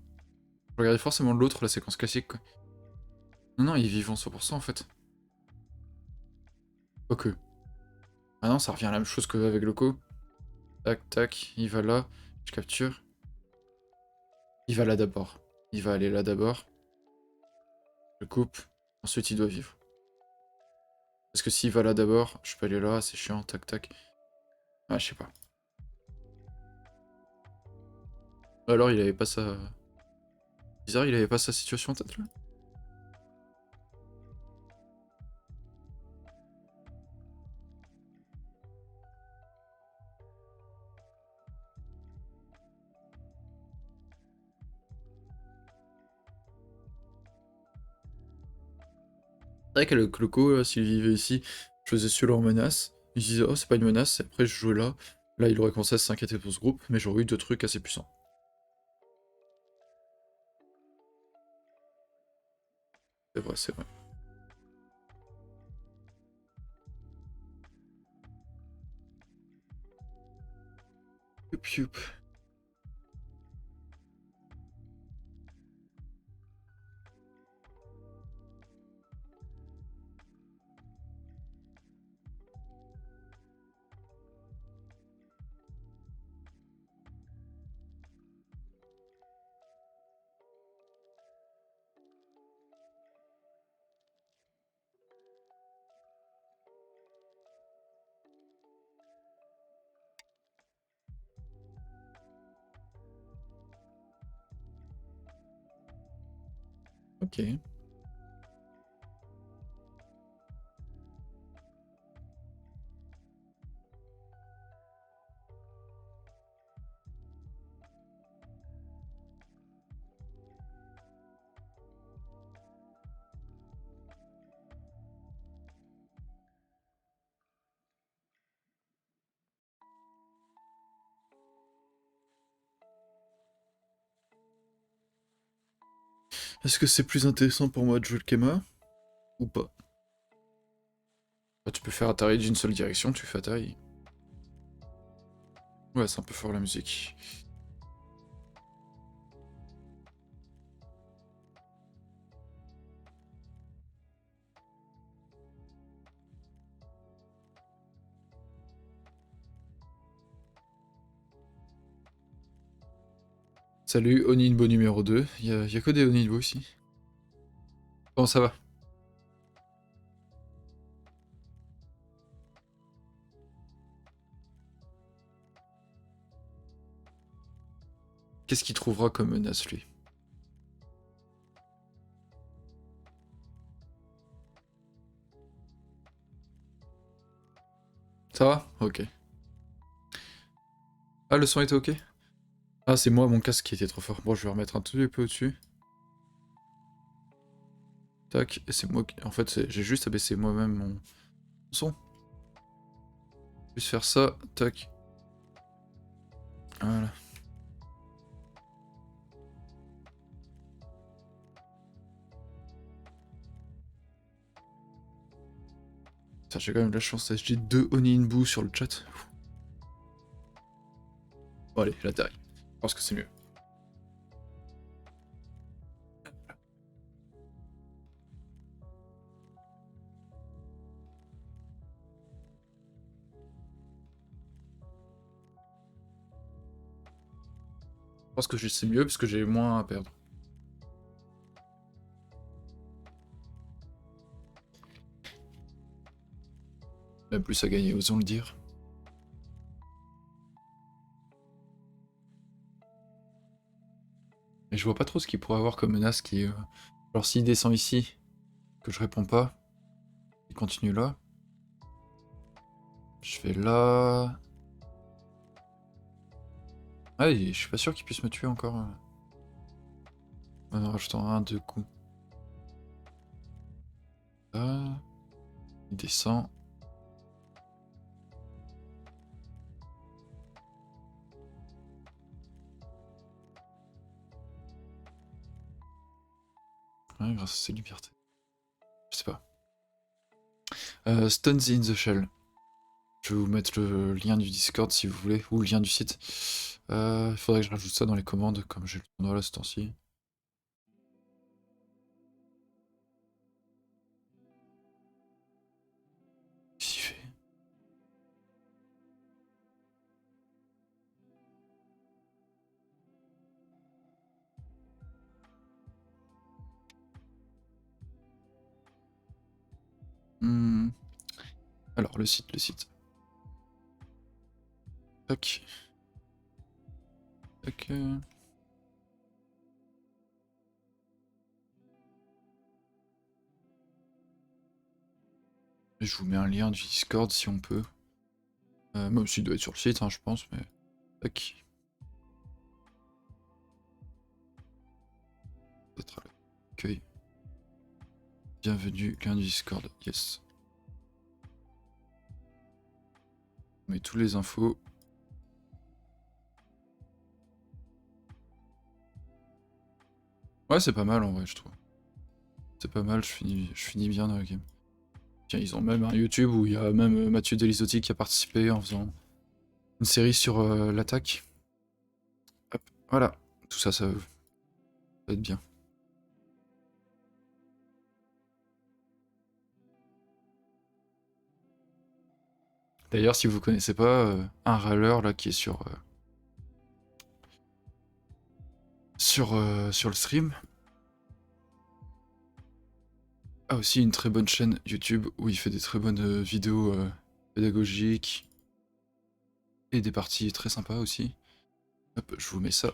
Je regardais forcément l'autre, la séquence classique, quoi. Non, non, il vit en 100% en fait. Ok. Ah non, ça revient à la même chose qu'avec le coup. Tac, tac, il va là. Je capture. Il va là d'abord. Il va aller là d'abord. Je coupe. Ensuite, il doit vivre. Parce que s'il va là d'abord, je peux aller là, c'est chiant, tac, tac. Ah, je sais pas. Alors il avait pas sa... Bizarre, il avait pas sa situation en tête là? C'est vrai que le Cloco, s'il vivait ici, je faisais celui-là en menace. Il se disait, oh, c'est pas une menace, et après je jouais là. Là, il aurait commencé à s'inquiéter pour ce groupe, mais j'aurais eu deux trucs assez puissants. C'est vrai, c'est vrai. Youp, youp. Ok. Est-ce que c'est plus intéressant pour moi de jouer le Kema ou pas? Bah, tu peux faire Atari d'une seule direction, tu fais Atari. Ouais, c'est un peu fort la musique. Salut, Oninbo numéro 2. Y a que des Oninbo ici. Comment ça va? Qu'est-ce qu'il trouvera comme menace, lui? Ça va? Ok. Ah, le son était ok? Ah, c'est moi, mon casque qui était trop fort. Bon, je vais remettre un tout petit peu au-dessus. Tac, et c'est moi qui... En fait, j'ai juste abaissé moi-même mon son. Juste faire ça, tac. Voilà. Ça, j'ai quand même de la chance, j'ai deux Oninbu sur le chat. Bon, allez, j'atterris. Je pense que c'est mieux. Je pense que c'est mieux parce que j'ai moins à perdre. Même plus à gagner, osons le dire. Et je vois pas trop ce qu'il pourrait avoir comme menace qui... Alors s'il descend ici, que je réponds pas, il continue là. Je fais là... Ah, je suis pas sûr qu'il puisse me tuer encore. En rajoutant un, deux coups. Là... Il descend. Ouais, grâce à ses libertés. Je sais pas. Stones in the Shell. Je vais vous mettre le lien du Discord si vous voulez, ou le lien du site. Il faudrait que je rajoute ça dans les commandes, comme j'ai le tournoi là ce temps-ci. Qu'est-ce qu'il fait? Alors, le site, le site. Tac. Tac. Et je vous mets un lien du Discord si on peut. Même s'il doit être sur le site, hein, je pense, mais... Tac. Peut-être à l'accueil. Bienvenue, lien du Discord, yes. On met tous les infos. Ouais, c'est pas mal en vrai, je trouve. C'est pas mal, je finis bien dans la game. Tiens, ils ont même un YouTube où il y a même Mathieu Delisotti qui a participé en faisant une série sur l'attaque. Hop, voilà. Tout ça, ça va être bien. D'ailleurs, si vous connaissez pas, un râleur là qui est sur le stream a aussi une très bonne chaîne YouTube où il fait des très bonnes vidéos pédagogiques et des parties très sympas aussi. Hop, je vous mets ça.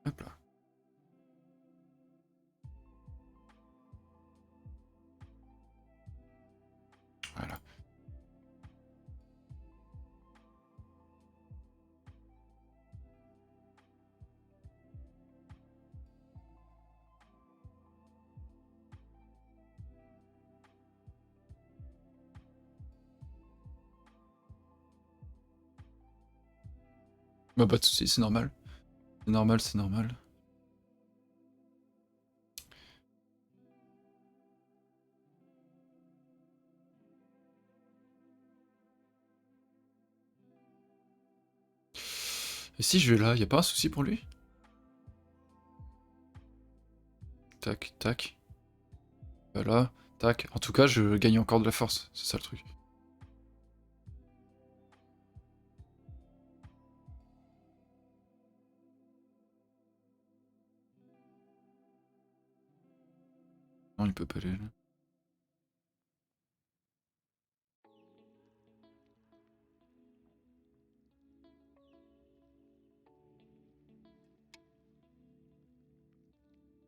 Hop là. Voilà. Bah pas de soucis, c'est normal. C'est normal, c'est normal. Et si je vais là, y a pas un souci pour lui? Tac, tac. Voilà, tac. En tout cas, je gagne encore de la force, c'est ça le truc. Non, il peut pas aller là.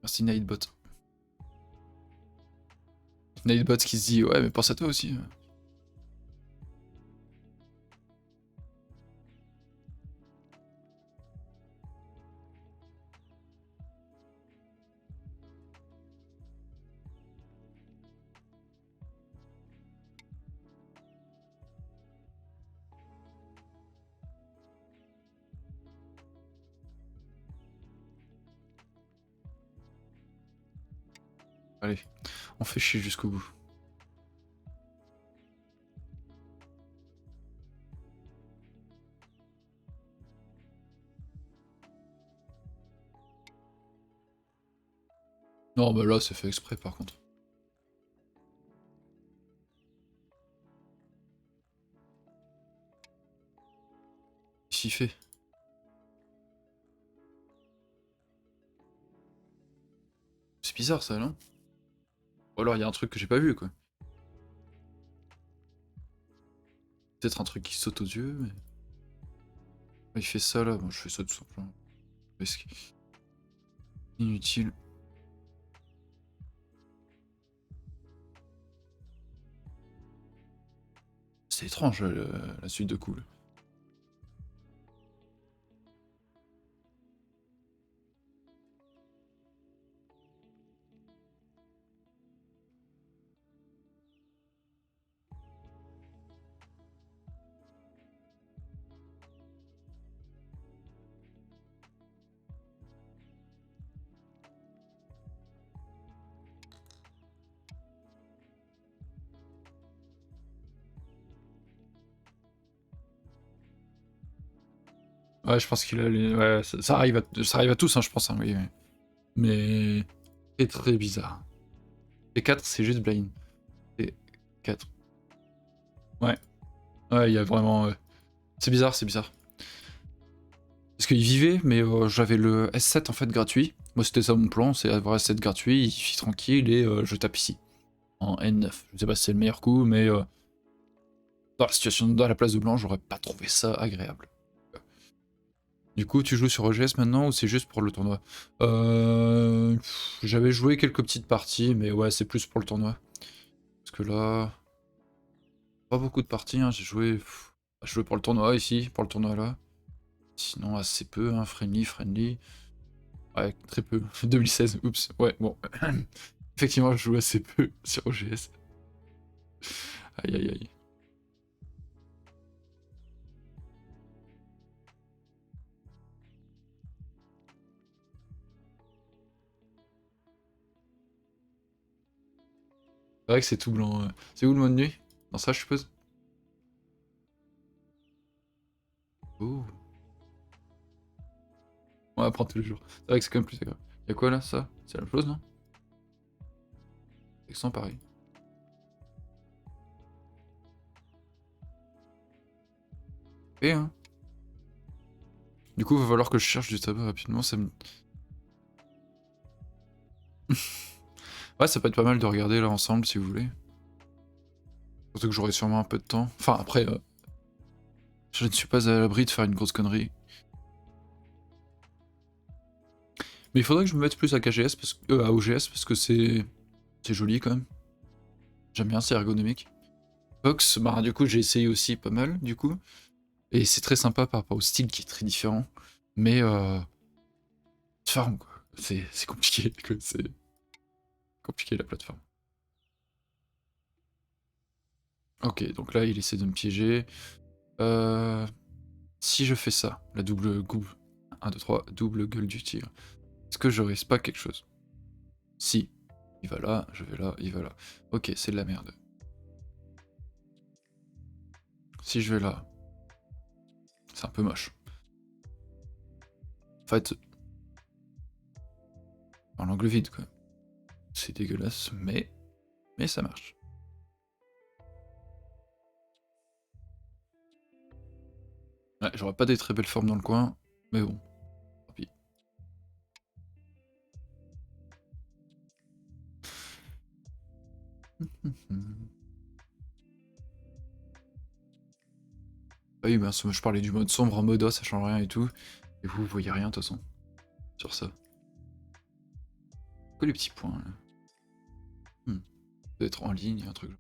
Merci Nightbot. Nightbot qui se dit ouais mais pense à toi aussi. Allez, on fait chier jusqu'au bout. Non bah là c'est fait exprès par contre. Qu'est-ce qu'il fait? C'est bizarre ça non? Ou alors il y a un truc que j'ai pas vu quoi. Peut-être un truc qui saute aux yeux mais... Il fait ça là, bon je fais ça tout simplement. Risque. Inutile. C'est étrange la suite de coups là. Ouais je pense qu'il a les... Ouais ça arrive à tous hein, je pense hein, oui, oui. Mais... C'est très bizarre. P4 c'est juste blind. P4. Ouais. Ouais il y a vraiment... C'est bizarre, c'est bizarre. Parce qu'il vivait, mais j'avais le S7 en fait gratuit. Moi c'était ça mon plan, c'est avoir S7 gratuit, il vit tranquille et je tape ici. En N9. Je sais pas si c'est le meilleur coup, mais dans la situation, dans la place de blanc, j'aurais pas trouvé ça agréable. Du coup, tu joues sur OGS maintenant ou c'est juste pour le tournoi? J'avais joué quelques petites parties, mais ouais, c'est plus pour le tournoi. Parce que là, pas beaucoup de parties, hein. J'ai joué pour le tournoi ici, pour le tournoi là. Sinon, assez peu, hein. Friendly. Ouais, très peu. 2016, oups. Ouais, bon. Effectivement, je joue assez peu sur OGS. Aïe aïe aïe. C'est vrai que c'est tout blanc. C'est où le mode nuit? Dans ça, je suppose? Oh. On apprend tous les jours. C'est vrai que c'est quand même plus agréable. Y'a quoi là, ça? C'est la même chose, non? Accent pareil. Et hein. Du coup, il va falloir que je cherche du tabac rapidement, ça me... Ouais, ça peut être pas mal de regarder là ensemble si vous voulez. Surtout que j'aurai sûrement un peu de temps. Enfin, après, je ne suis pas à l'abri de faire une grosse connerie. Mais il faudrait que je me mette plus à KGS, à OGS, parce que c'est joli quand même. J'aime bien, c'est ergonomique. Fox, bah du coup j'ai essayé aussi pas mal, du coup. Et c'est très sympa par rapport au style qui est très différent. Mais plateforme quoi. C'est compliqué, c'est compliqué la plateforme. Ok, donc là il essaie de me piéger. Si je fais ça, la double goût, 1, 2, 3, double gueule du tigre, est-ce que je risque pas quelque chose? Si. Il va là, je vais là, il va là. Ok, c'est de la merde. Si je vais là, c'est un peu moche. En fait, en l'angle vide quoi. C'est dégueulasse, mais ça marche. Ouais, j'aurais pas des très belles formes dans le coin, mais bon, tant pis. Ah oui, ben, je parlais du mode sombre en mode ça change rien et tout. Et vous voyez rien de toute façon sur ça. Que les petits points là. Peut-être en ligne, un truc.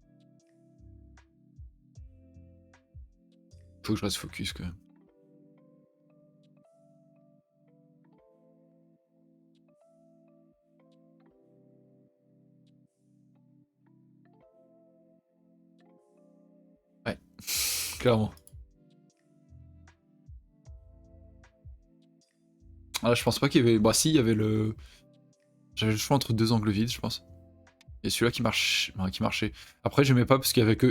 Faut que je reste focus quand même. Ouais, clairement. Ah, je pense pas qu'il y avait. Bah, si, il y avait le. J'avais le choix entre deux angles vides, je pense. Et celui-là qui marche, ouais, qui marchait. Après, j'aimais pas parce qu'il y avait que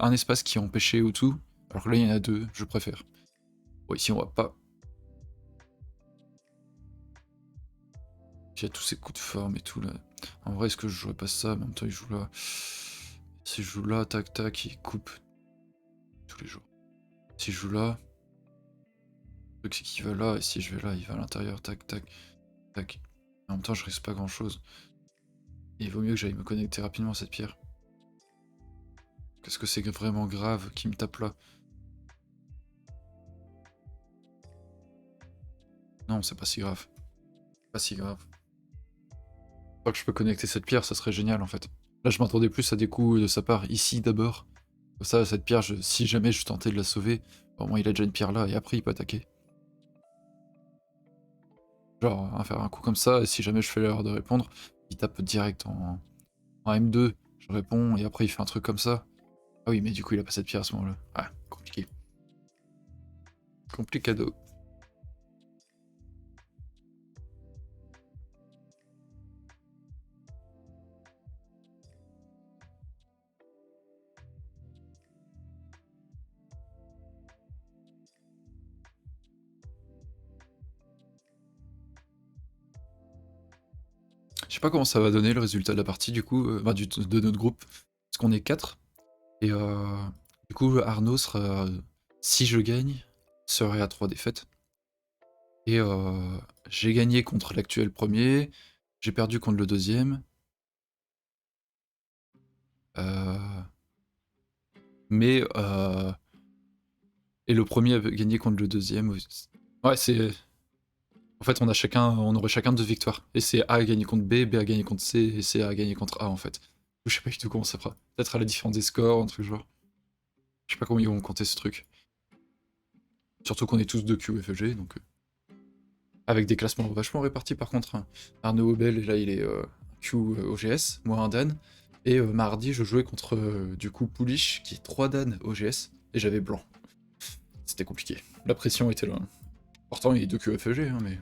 un espace qui empêchait ou tout. Alors que là, il y en a deux, je préfère. Bon, ici, on va pas. Il y a tous ces coups de forme et tout là. En vrai, est-ce que je jouerais pas ça? En même temps, il joue là. Si je joue là, tac tac, il coupe tous les jours. Si je joue là, le truc c'est qu'il va là, et si je vais là, il va à l'intérieur, tac tac tac. En même temps, je risque pas grand chose. Et il vaut mieux que j'aille me connecter rapidement à cette pierre. Qu'est-ce que c'est vraiment grave qui me tape là? Non, c'est pas si grave. Pas si grave. Tant que je peux connecter cette pierre, ça serait génial en fait. Là, je m'attendais plus à des coups de sa part ici d'abord. Comme ça, cette pierre, si jamais je tentais de la sauver, au moins il a déjà une pierre là et après il peut attaquer. Genre, à faire un coup comme ça, et si jamais je fais l'erreur de répondre, il tape direct en M2. Je réponds et après il fait un truc comme ça. Ah oui, mais du coup il a pas cette pierre à ce moment-là. Ah, compliqué. Complicado. Je sais pas comment ça va donner le résultat de la partie du coup, enfin, de notre groupe. Parce qu'on est 4. Et du coup Arnaud sera, si je gagne, serait à 3 défaites. Et j'ai gagné contre l'actuel premier, j'ai perdu contre le deuxième. Mais et le premier a gagné contre le deuxième. Ouais, c'est En fait, on aurait chacun 2 victoires. Et c'est A à gagner contre B, B à gagner contre C, et C à gagner contre A, en fait. Je sais pas du tout comment ça fera. Peut-être à la différence des scores, un truc genre. Je sais pas comment ils vont compter ce truc. Surtout qu'on est tous de QFG, donc... avec des classements vachement répartis, par contre. Hein. Arnaud Obel, là, il est Q OGS, moi un Dan. Et mardi, je jouais contre, du coup, Poulich, qui est 3 Dan OGS, et j'avais blanc. C'était compliqué. La pression était là. Pourtant, il est de QFG, hein, mais...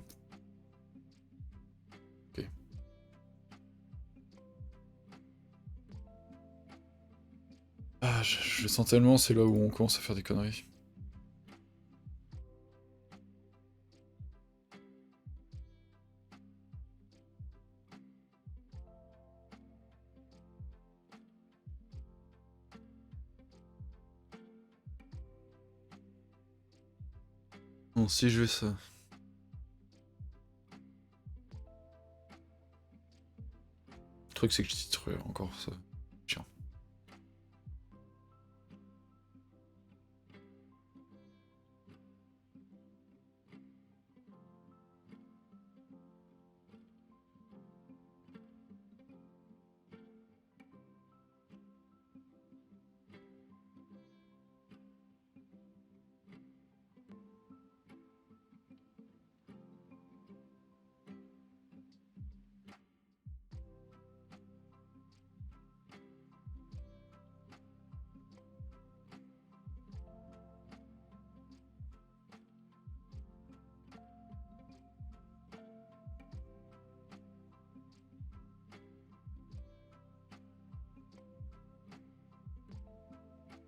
Ok. Ah, je le sens tellement, c'est là où on commence à faire des conneries. Bon, si je vais ça... Le truc, c'est que je titrerai encore ça. Chiant.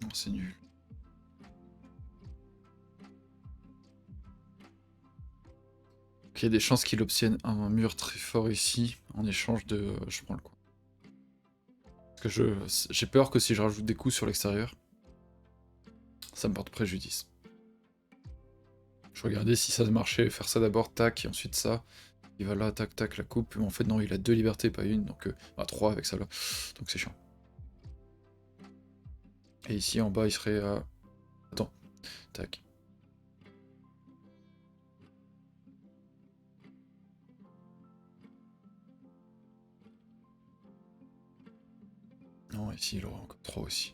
Non, c'est nul. Ok, il y a des chances qu'il obtienne un mur très fort ici, en échange de... je prends le coup. Parce que j'ai peur que si je rajoute des coups sur l'extérieur, ça me porte préjudice. Je regardais si ça marchait, faire ça d'abord, tac, et ensuite ça. Il va là, tac, tac, la coupe. Mais en fait, non, il a 2 libertés, pas une, donc... ah, 3 avec ça là. Donc c'est chiant. Et ici, en bas, il serait à... Attends, tac. Non, ici, il aura encore 3 aussi.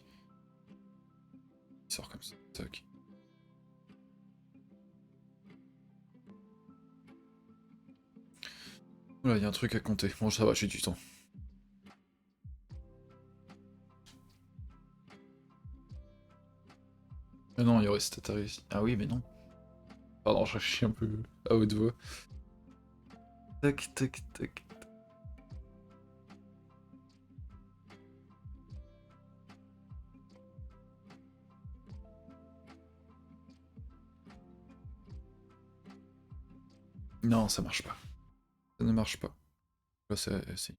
Il sort comme ça, tac. Oula, il y a un truc à compter. Bon, ça va, j'ai du temps. Mais non, il y aurait cet Atari ici. Ah oui, mais non. Pardon, je réfléchis un peu à haute voix. Tac, tac, tac. Non, ça marche pas. Ça ne marche pas. Là, c'est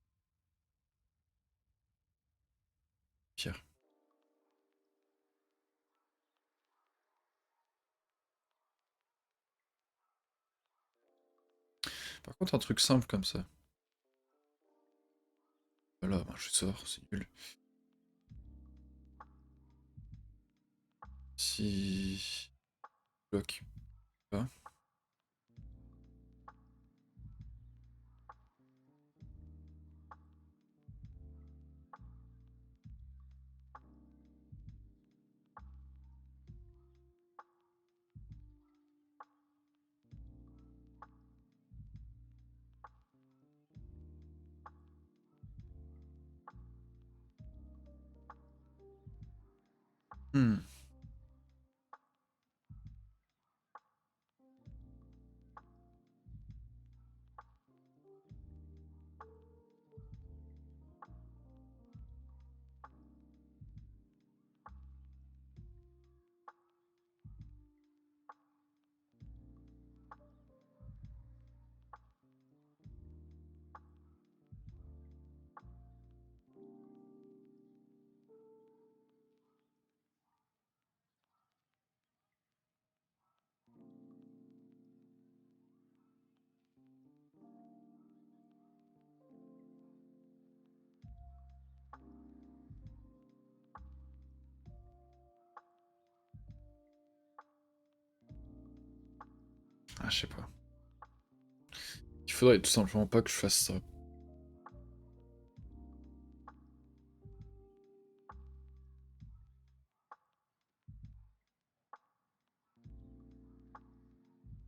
pire. Par contre, un truc simple comme ça. Voilà, ben, je sors, c'est nul. Si... Bloc. Pas. Hmm. Ah, je sais pas. Il faudrait tout simplement pas que je fasse ça.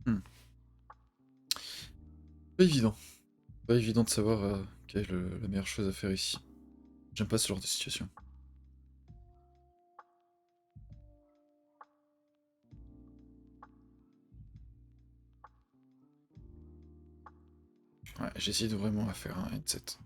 Hmm. Pas évident. Pas évident de savoir quelle est la meilleure chose à faire ici. J'aime pas ce genre de situation. Ouais, j'hésite vraiment à faire un headset.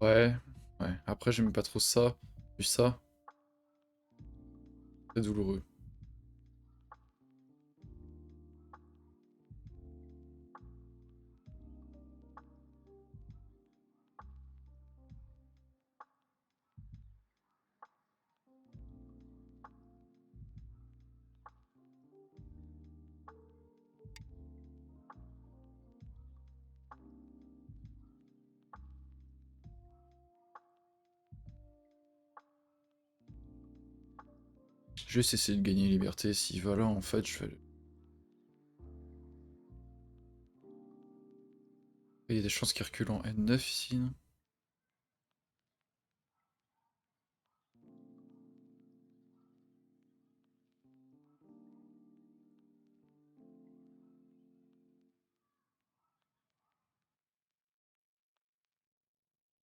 Ouais, ouais. Après, j'aime pas trop ça. Puis ça, c'est douloureux. Juste essayer de gagner liberté. S'il va là, en fait, je vais... Il y a des chances qu'il recule en N9 ici, non?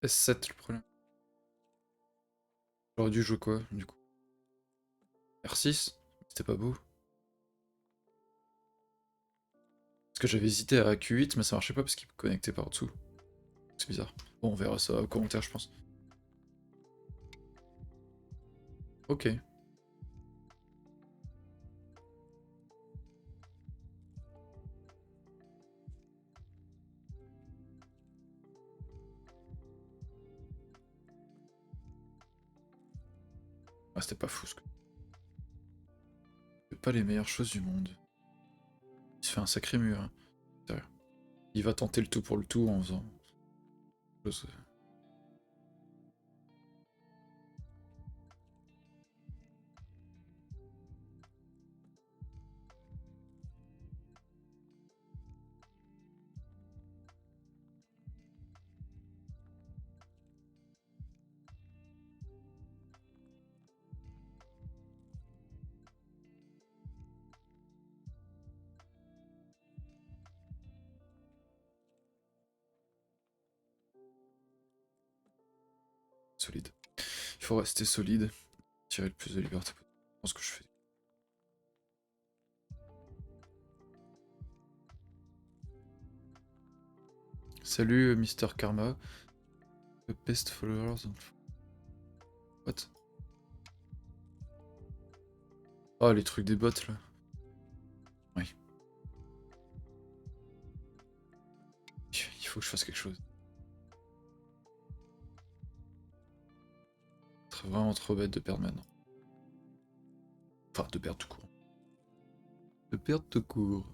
S7 le problème. J'aurais dû jouer quoi, du coup? R6? C'était pas beau. Parce que j'avais hésité à Q8, mais ça marchait pas parce qu'il me connectait par dessous. C'est bizarre. Bon, on verra ça au commentaire, je pense. Ok. Ah, c'était pas fou, ce que... C'est pas les meilleures choses du monde. Il se fait un sacré mur, hein. Sérieux. Il va tenter le tout pour le tout en faisant... Solide. Il faut rester solide. Tirer le plus de liberté possible. Je pense que je fais. Salut Mister Karma. The best followers. What? Oh, les trucs des bots là. Oui. Il faut que je fasse quelque chose. C'est vraiment trop bête de perdre maintenant. Enfin, de perdre tout court. De perdre tout court.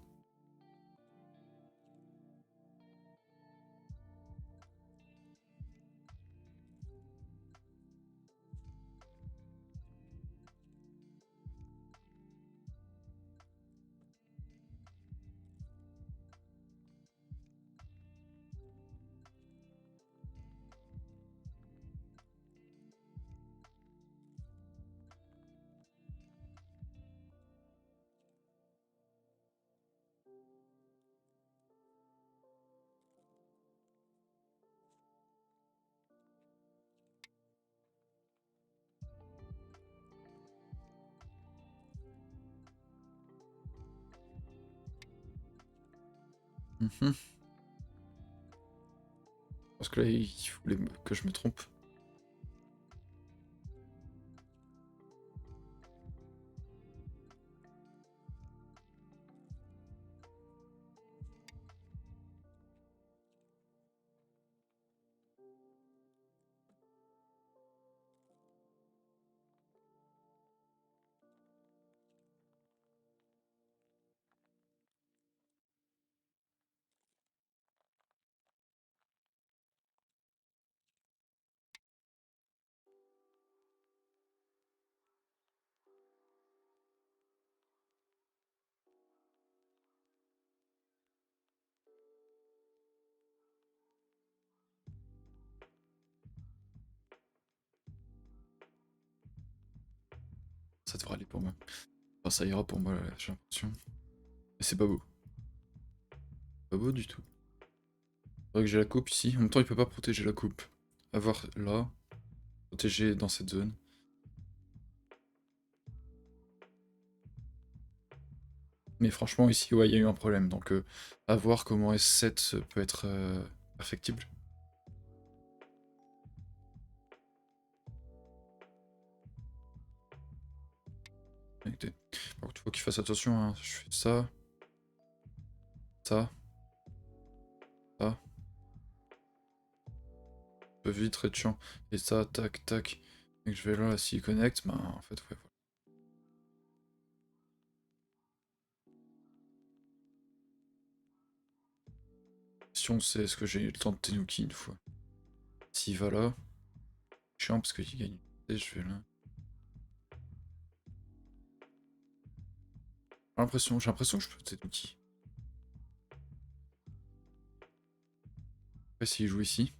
Mhm. Parce que là, il voulait que je me trompe. Ça devrait aller pour moi. Enfin, ça ira pour moi, là, j'ai l'impression. Mais c'est pas beau. Pas beau du tout. Faudrait que j'ai la coupe ici. En même temps, il peut pas protéger la coupe. Avoir là. Protéger dans cette zone. Mais franchement, ici, ouais, il y a eu un problème. Donc, à voir comment S7 peut être perfectible. Connecté. Par contre, il faut qu'il fasse attention. Hein. Je fais ça. Ça. Ça. Ça peut vite être chiant. Et ça, tac, tac. Et que je vais là, s'il connecte, bah en fait, ouais. La question, c'est est-ce que j'ai eu le temps de Tenuki une fois? S'il va là. Chiant parce qu'il gagne. Et je vais là. J'ai l'impression que je peux Tenuki. Après, s'il joue ici.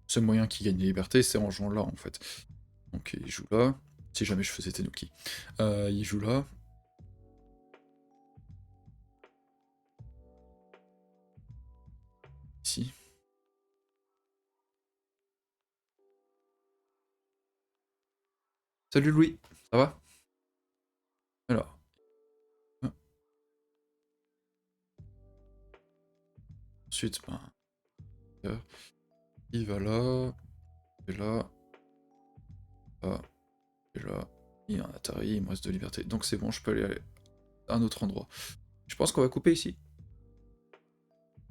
Le seul moyen qu'il gagne des libertés, c'est en jouant là, en fait. Donc il joue là. Si jamais je faisais Tenuki. Il joue là. Ici. Salut Louis, ça va? Alors. Ensuite, ben, il va là. Et là. Là. Et là. Il y a un Atari, il me reste de liberté. Donc c'est bon, je peux aller à un autre endroit. Je pense qu'on va couper ici.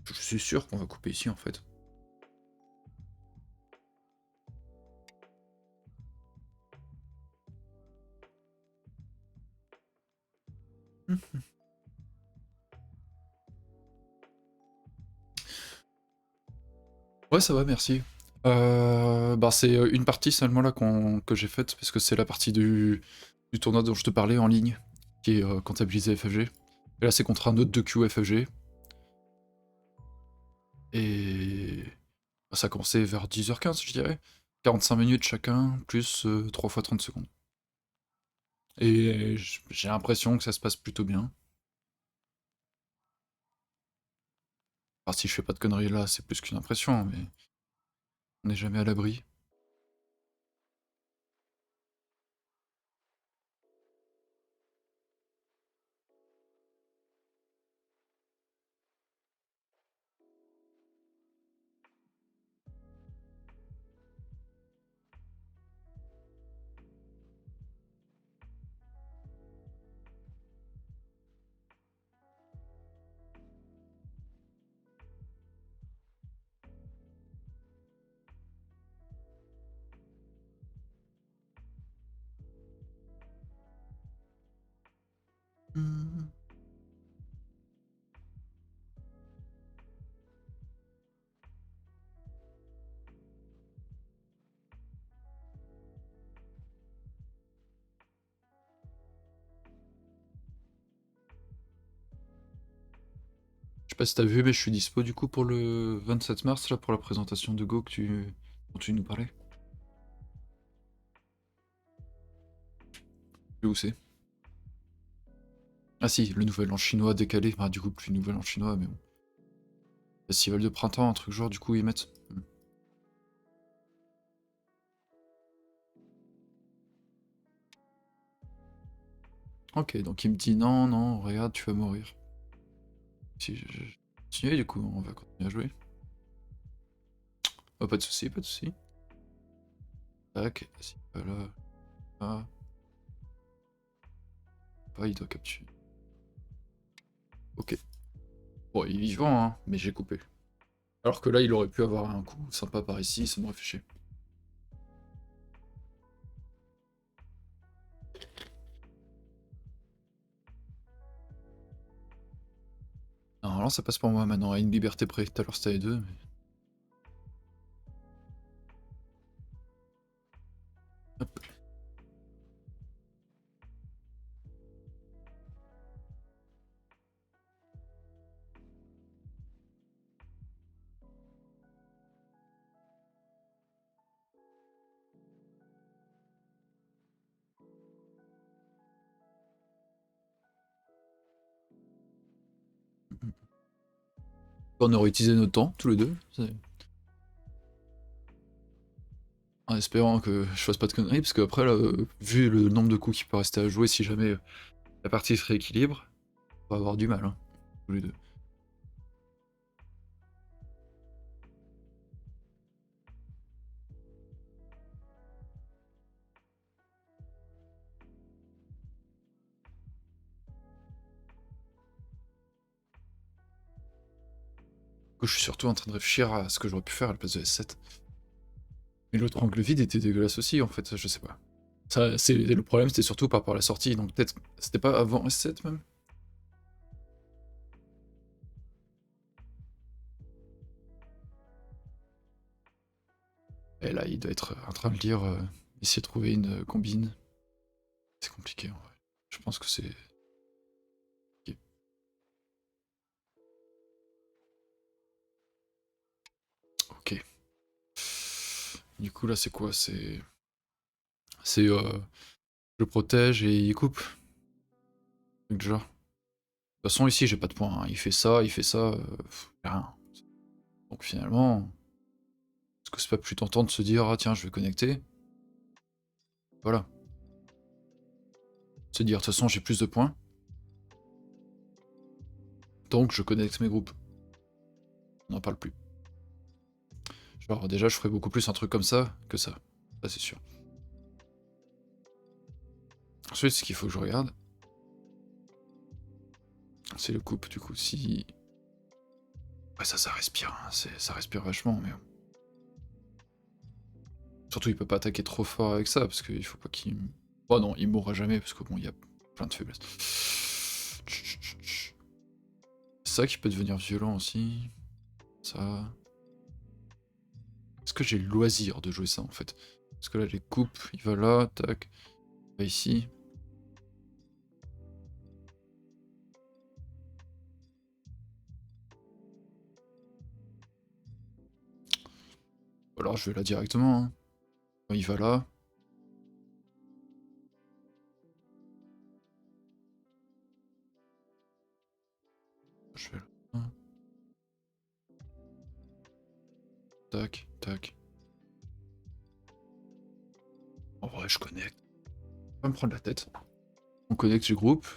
Je suis sûr qu'on va couper ici en fait. Ouais, ça va, merci. Bah, c'est une partie seulement là que j'ai faite, parce que c'est la partie du tournoi dont je te parlais en ligne, qui est comptabilisé FFG. Et là, c'est contre un autre de Q FFG. Et bah, ça a commencé vers 10h15, je dirais. 45 minutes chacun, plus 3 fois 30 secondes. Et j'ai l'impression que ça se passe plutôt bien. Enfin, si je fais pas de conneries là, c'est plus qu'une impression, mais on n'est jamais à l'abri. Hmm. Je sais pas si t'as vu, mais je suis dispo du coup pour le 27 mars, là, pour la présentation de Go dont tu nous parlais. Je sais où c'est. Ah si, le nouvel an chinois décalé. Ah, du coup, plus nouvel an chinois, mais bon. Festival de printemps, un truc genre, du coup, ils mettent. Ok, donc il me dit non, non, regarde, tu vas mourir. Si je continue, du coup, on va continuer à jouer. Oh, pas de soucis, pas de soucis. Tac, si, voilà. Ah. Pas, il doit capturer. Ok. Bon, il est vivant, hein, mais j'ai coupé. Alors que là, il aurait pu avoir un coup sympa par ici, ça m'aurait fait chier. Normalement, ça passe pour moi maintenant, à une liberté près. Tout à l'heure, c'était les deux, mais... Hop. On aurait utilisé notre temps, tous les deux. En espérant que je fasse pas de conneries, parce qu'après, là, vu le nombre de coups qui peut rester à jouer, si jamais la partie se rééquilibre, on va avoir du mal, hein, tous les deux. Du coup, je suis surtout en train de réfléchir à ce que j'aurais pu faire à la place de S7. Mais l'autre angle vide était dégueulasse aussi, en fait, je sais pas. Ça, le problème, c'était surtout par rapport à la sortie, donc peut-être... C'était pas avant S7, même? Et là, il doit être en train de lire, essayer de trouver une combine. C'est compliqué, en vrai. Je pense que c'est... Ok. Ok. Du coup, là, c'est quoi? C'est... C'est... Je protège et il coupe. Donc, déjà. De toute façon, ici, j'ai pas de points, hein. Il fait ça, rien. Donc finalement, est-ce que c'est pas plus tentant de se dire, ah tiens, je vais connecter? Voilà. Se dire, de toute façon, j'ai plus de points. Donc je connecte mes groupes. On n'en parle plus. Genre, déjà, je ferais beaucoup plus un truc comme ça que ça. Ça, c'est sûr. Ensuite, ce qu'il faut que je regarde, c'est le couple, du coup. Si... Ouais, ça respire, hein. Ça respire vachement, mais... Surtout, il peut pas attaquer trop fort avec ça, parce qu'il faut pas qu'il... Oh non, il mourra jamais, parce que bon, il y a plein de faiblesses. C'est ça qui peut devenir violent aussi. Ça... Est-ce que j'ai le loisir de jouer ça, en fait? Parce que là, les coupes, il va là, tac, il va ici. Ou alors, je vais là directement, hein. Il va là. Je vais là. Tac, tac. En vrai, je connecte. On va me prendre la tête. On connecte les groupes.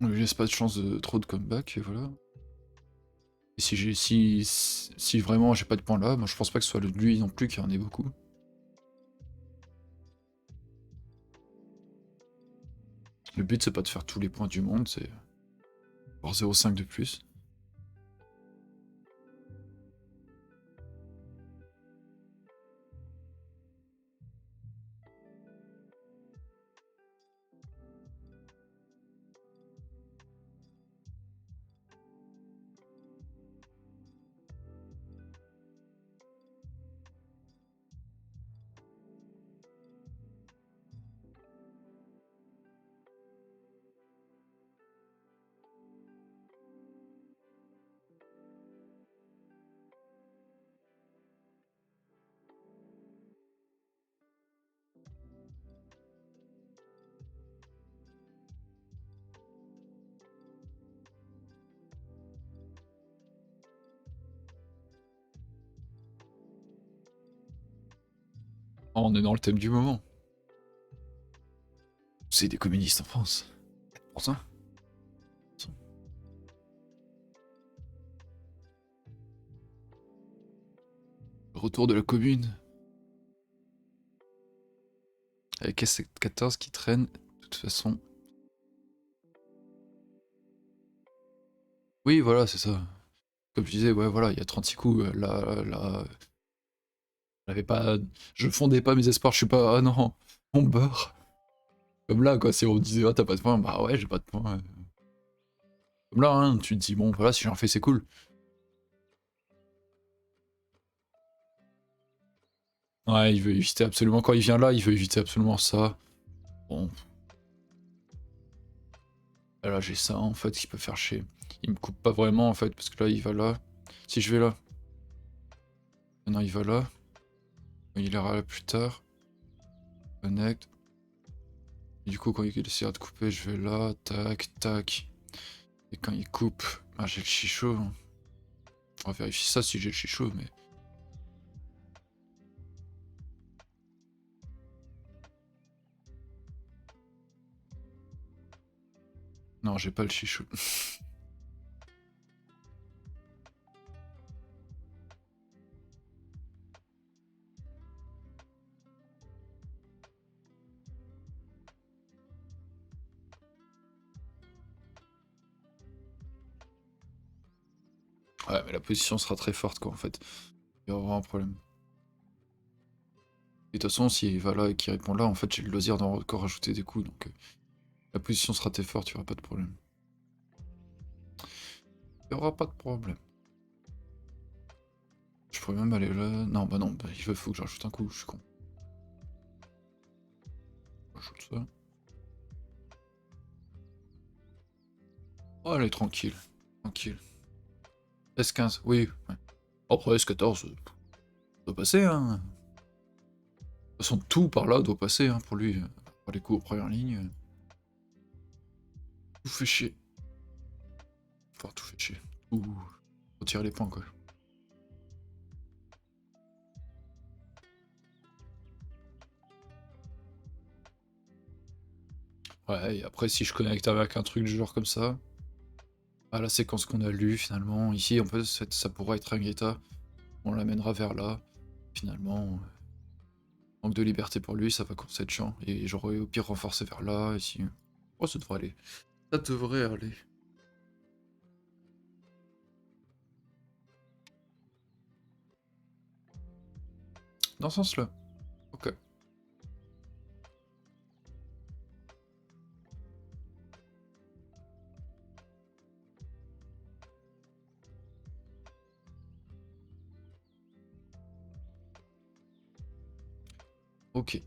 On lui laisse pas de chance de trop de comeback, et voilà. Et si vraiment j'ai pas de points là, moi je pense pas que ce soit lui non plus qui en ait beaucoup. Le but c'est pas de faire tous les points du monde, c'est avoir 0,5 de plus. Oh, on est dans le thème du moment. C'est des communistes en France. Pour ça. Le retour de la commune. Avec S14 qui traîne, de toute façon. Oui, voilà, c'est ça. Comme je disais, ouais, voilà, il y a 36 coups. Là, j'avais pas. Je fondais pas mes espoirs, je suis pas. Ah non, on beurre. Comme là, quoi, si on me disait, ah, t'as pas de points, bah ouais, j'ai pas de points. Comme là, hein, tu te dis, bon, voilà, si j'en fais, c'est cool. Ouais, il veut éviter absolument, quand il vient là, il veut éviter absolument ça. Bon. Là, j'ai ça, en fait, qui peut faire chier. Il me coupe pas vraiment, en fait, parce que là, il va là. Si je vais là. Maintenant, il va là. Il ira là plus tard. Connect. Et du coup, quand il essaiera de couper, je vais là. Tac, tac. Et quand il coupe, ah, j'ai le chichot. Hein. On va vérifier ça si j'ai le chichot, mais... Non, j'ai pas le chichot. Ouais, mais la position sera très forte, quoi, en fait. Il y aura un problème. Et de toute façon, s'il va là et qu'il répond là, en fait, j'ai le loisir d'en encore rajouter des coups, donc... la position sera très forte, il n'y aura pas de problème. Il n'y aura pas de problème. Je pourrais même aller là... Non, bah non, bah, il faut que je rajoute un coup, je suis con. Je rajoute ça. Oh, allez, tranquille. Tranquille. S15, oui. Ouais. Après, S14, ça doit passer, hein. De toute façon, tout par là doit passer, hein, pour lui. Pour les coups aux premières lignes. Tout fait chier. Enfin, tout fait chier. Tout... retire les points, quoi. Ouais, et après, si je connecte avec un truc du genre comme ça... Ah, la séquence qu'on a lue, finalement. Ici, en fait, ça pourrait être un Greta. On l'amènera vers là. Finalement... manque de liberté pour lui, ça va commencer à être chiant. Et j'aurais au pire renforcé vers là, ici. Oh, ça devrait aller. Ça devrait aller. Dans ce sens-là. Ok. Ok.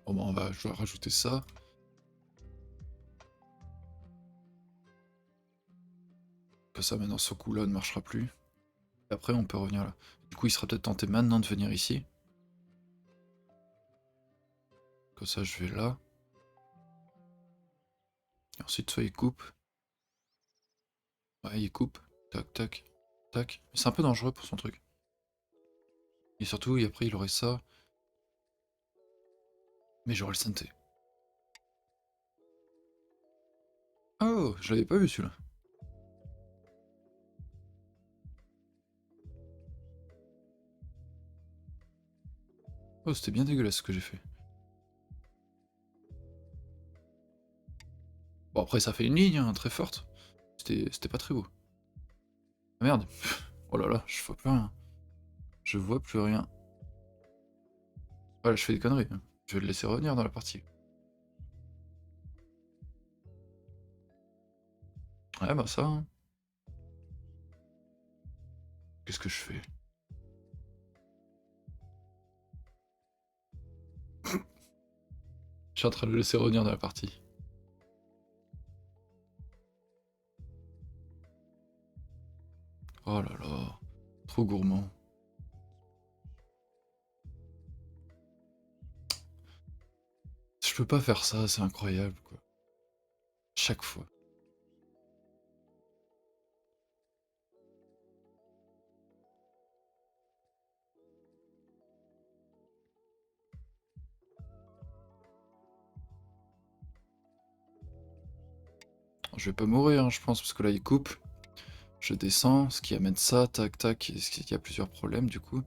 Bon, bah, je dois rajouter ça. Que ça, maintenant, ce coup-là ne marchera plus. Et après, on peut revenir là. Du coup, il sera peut-être tenté maintenant de venir ici. Comme ça, je vais là. Et ensuite, soit il coupe. Ouais, il coupe. Tac, tac, tac. Mais c'est un peu dangereux pour son truc. Et surtout, et après, il aurait ça. Mais j'aurai le santé. Oh, je l'avais pas vu celui-là. Oh, c'était bien dégueulasse ce que j'ai fait. Bon, après, ça fait une ligne, hein, très forte. C'était pas très beau. Ah, merde. Oh là là, je vois plus rien. Je vois plus rien. Voilà, je fais des conneries. Hein. Je vais le laisser revenir dans la partie. Ouais, bah ça. Hein. Qu'est-ce que je fais? Je suis en train de le laisser revenir dans la partie. Oh là là. Trop gourmand. Je peux pas faire ça, c'est incroyable, quoi. Chaque fois. Je vais pas mourir, hein, je pense, parce que là, il coupe. Je descends, ce qui amène ça, tac, tac, et ce qui a plusieurs problèmes, du coup.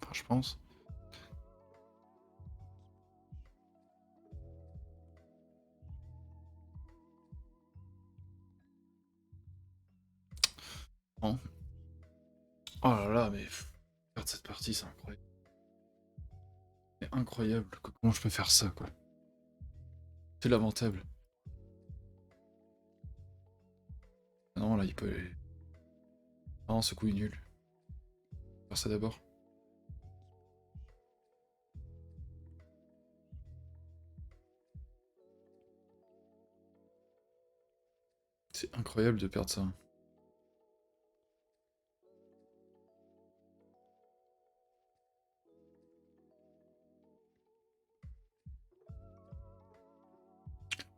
Enfin, je pense. Bon. Oh là là, mais perdre cette partie, c'est incroyable. C'est incroyable. Comment je peux faire ça, quoi. C'est lamentable. Ah non, là, il peut... Non, ce coup est nul. Faire ça d'abord. C'est incroyable de perdre ça.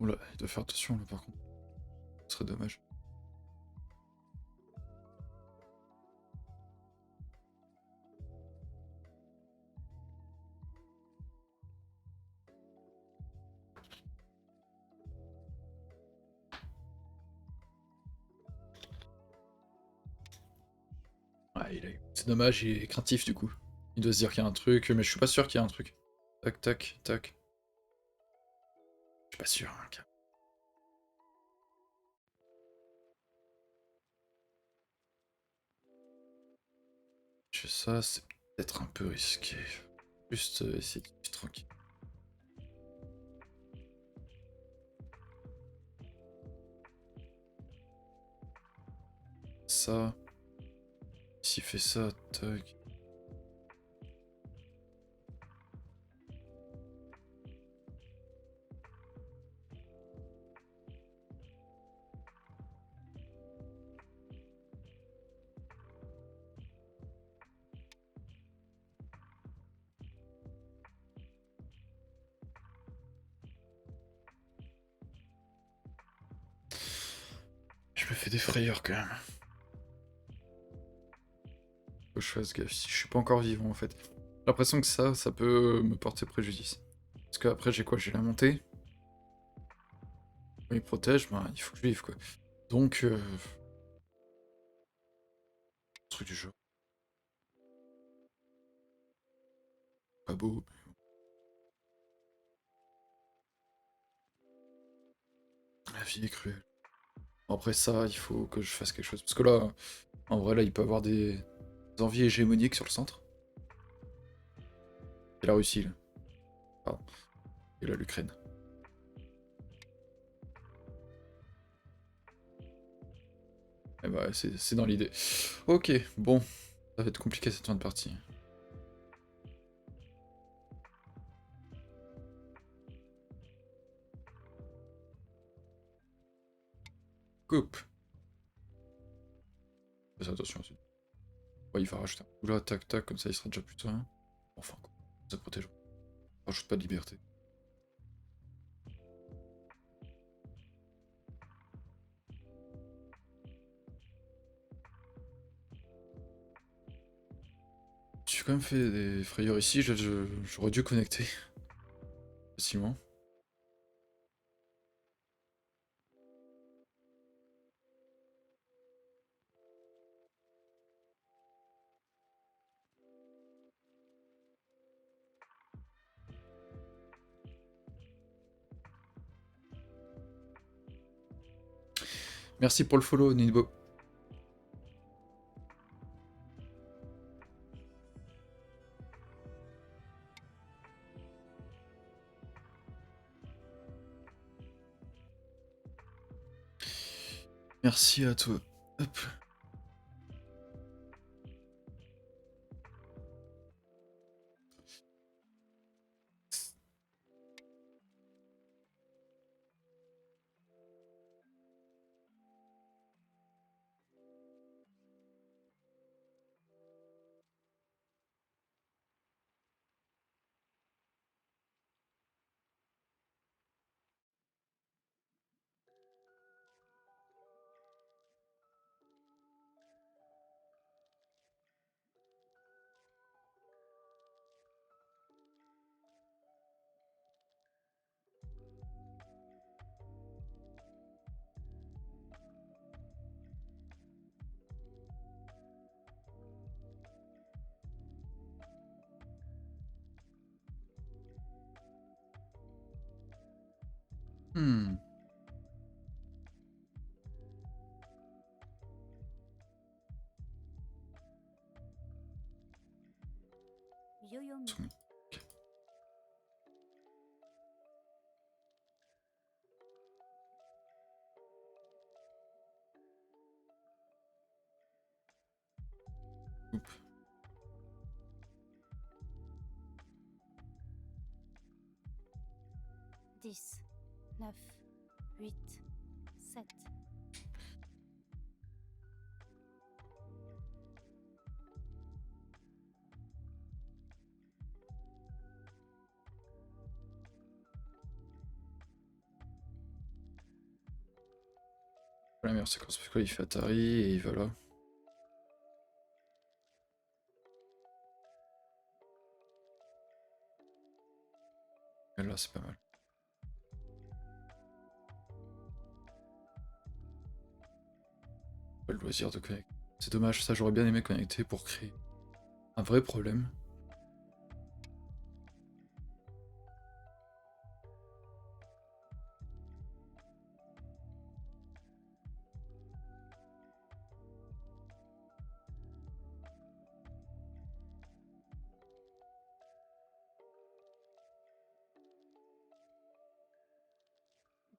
Oula, il doit faire attention, là, par contre. Ce serait dommage. Ouais, c'est dommage, il est craintif, du coup. Il doit se dire qu'il y a un truc, mais je suis pas sûr qu'il y a un truc. Tac, tac, tac. Je suis pas sûr, hein, ça, c'est peut-être un peu risqué. Juste essayer de vivre tranquille. Ça. S'il fait ça, tac. Je me fais des frayeurs quand même. Faut que je fasse gaffe si je suis pas encore vivant en fait. J'ai l'impression que ça peut me porter préjudice. Parce qu'après j'ai quoi? J'ai la montée. Quand il protège, ben, il faut que je vive quoi. Donc, truc du jeu. Pas beau. La vie est cruelle. Bon, après ça, il faut que je fasse quelque chose. Parce que là, en vrai, là, il peut avoir des envies hégémoniques sur le centre. Et la Russie, là. Pardon. Et là, l'Ukraine. Et bah, c'est dans l'idée. Ok, bon. Ça va être compliqué cette fin de partie. Coupe. Fais attention aussi. Ouais, il va rajouter un coup là, tac tac, comme ça il sera déjà plus tard. Enfin, quoi. Ça protège. Rajoute pas de liberté. J'ai quand même fait des frayeurs ici, j'aurais dû connecter facilement. Merci pour le follow, Nidbo. Merci à toi. Hop. Hmm. Yoyomi. Ok. Oups. 10, 9, 8, 7. La meilleure séquence parce qu'il fait Atari et il va là. Et là, c'est pas mal. Pas le loisir de connecter. C'est dommage, ça j'aurais bien aimé connecter pour créer un vrai problème.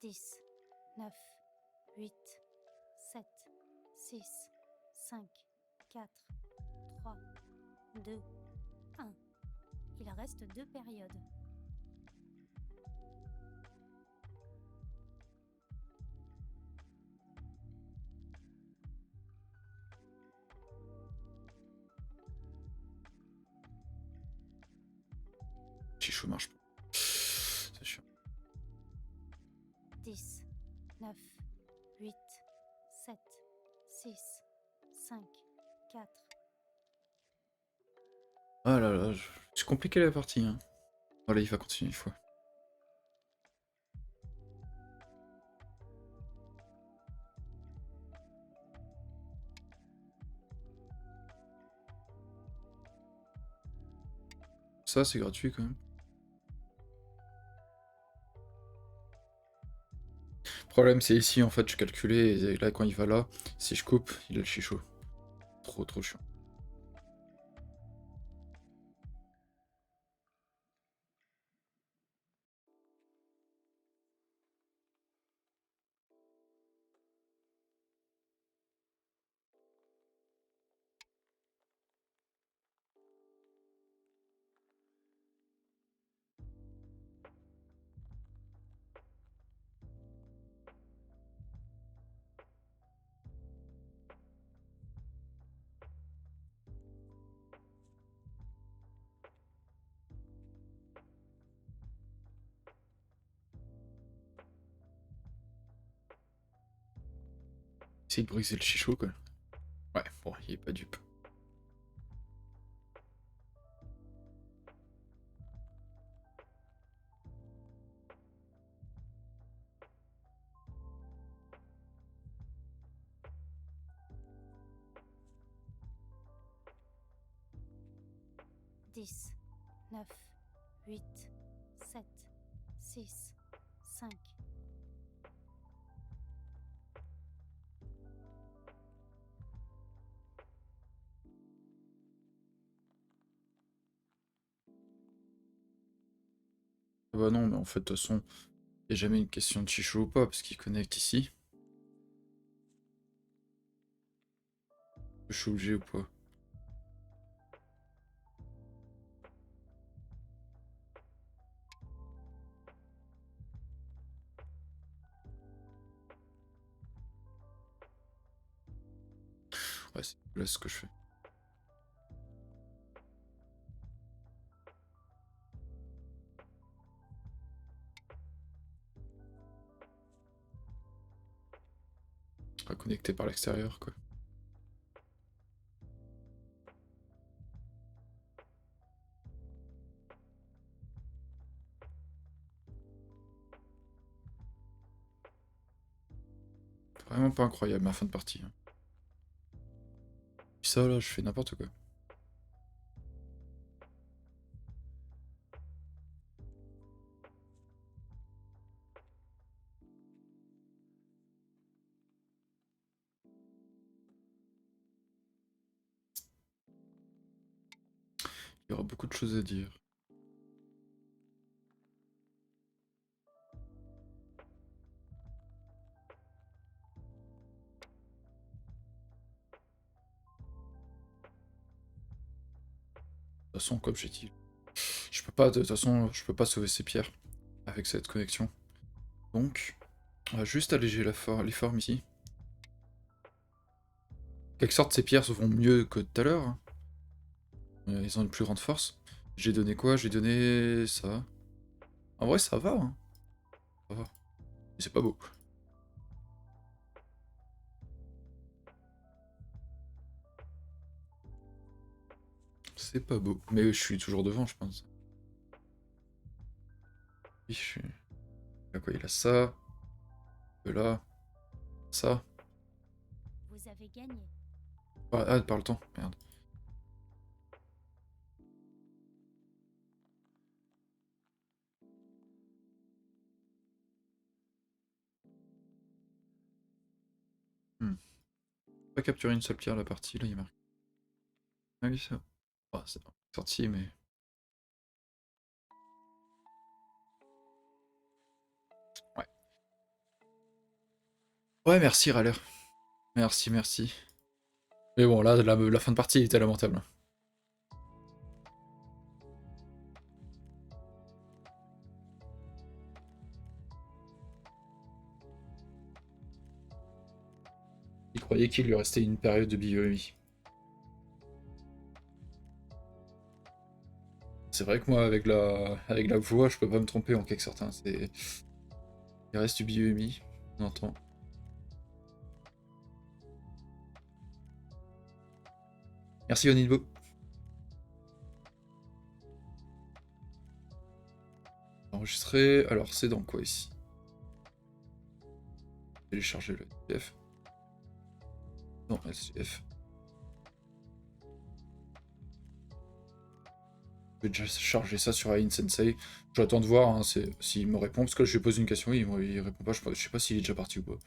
Dix, 9, 8, 7, 6, 5, 4, 3, 2, 1. Il reste 2 périodes. Chichou marche pas. C'est chiant. 10, 9, 8, 7, 6, 5, 4. Ah là là, c'est compliqué la partie. Hein. Voilà, il va continuer une fois. Ça, c'est gratuit quand même. Le problème, c'est ici, en fait, je calculais, et là, quand il va là, si je coupe, il a le chichot. Trop chiant. Essaye de briser le chichot, quoi. Ouais, bon, il est pas dupe. Dix, 9, 8, 7, 6, 5. Ah bah non, mais en fait, de toute façon, il n'y a jamais une question de chichot ou pas, parce qu'il connecte ici. Je suis obligé ou pas. Ouais, c'est là ce que je fais. Pas connecté par l'extérieur, quoi. Vraiment pas incroyable ma fin de partie. Hein. Puis ça là, je fais n'importe quoi. Il y aura beaucoup de choses à dire. De toute façon, comme j'ai dit, je peux pas, de toute façon, je peux pas sauver ces pierres avec cette connexion. Donc, on va juste alléger les formes ici. En quelque sorte, ces pierres vont mieux que tout à l'heure. Hein. Ils ont une plus grande force. J'ai donné quoi? J'ai donné ça. En vrai, ça va. Hein. Ça va. Mais c'est pas beau. C'est pas beau. Mais je suis toujours devant, je pense. Oui, je suis... Il a quoi? Il a ça. Là. Ça. Vous avez gagné. Ah, par le temps. Merde. Pas capturer une seule pierre à la partie, là, il y a marqué. Ah oui, ça. Oh, c'est sorti, mais... Ouais. Ouais, merci, Râler. Merci, merci. Mais bon, là, la fin de partie était lamentable. Il croyait qu'il lui restait une période de bioémie. C'est vrai que moi, avec la voix, je peux pas me tromper en quelque sorte. Hein. Il reste du bioémie, on entend. Merci, Onilbo. Enregistré. Alors, c'est dans quoi ici? Télécharger le SDF. Non, SDF. Je vais déjà charger ça sur Ain Sensei. J'attends de voir hein, s'il me répond, parce que je lui pose une question, il répond pas. Je sais pas s'il est déjà parti ou pas.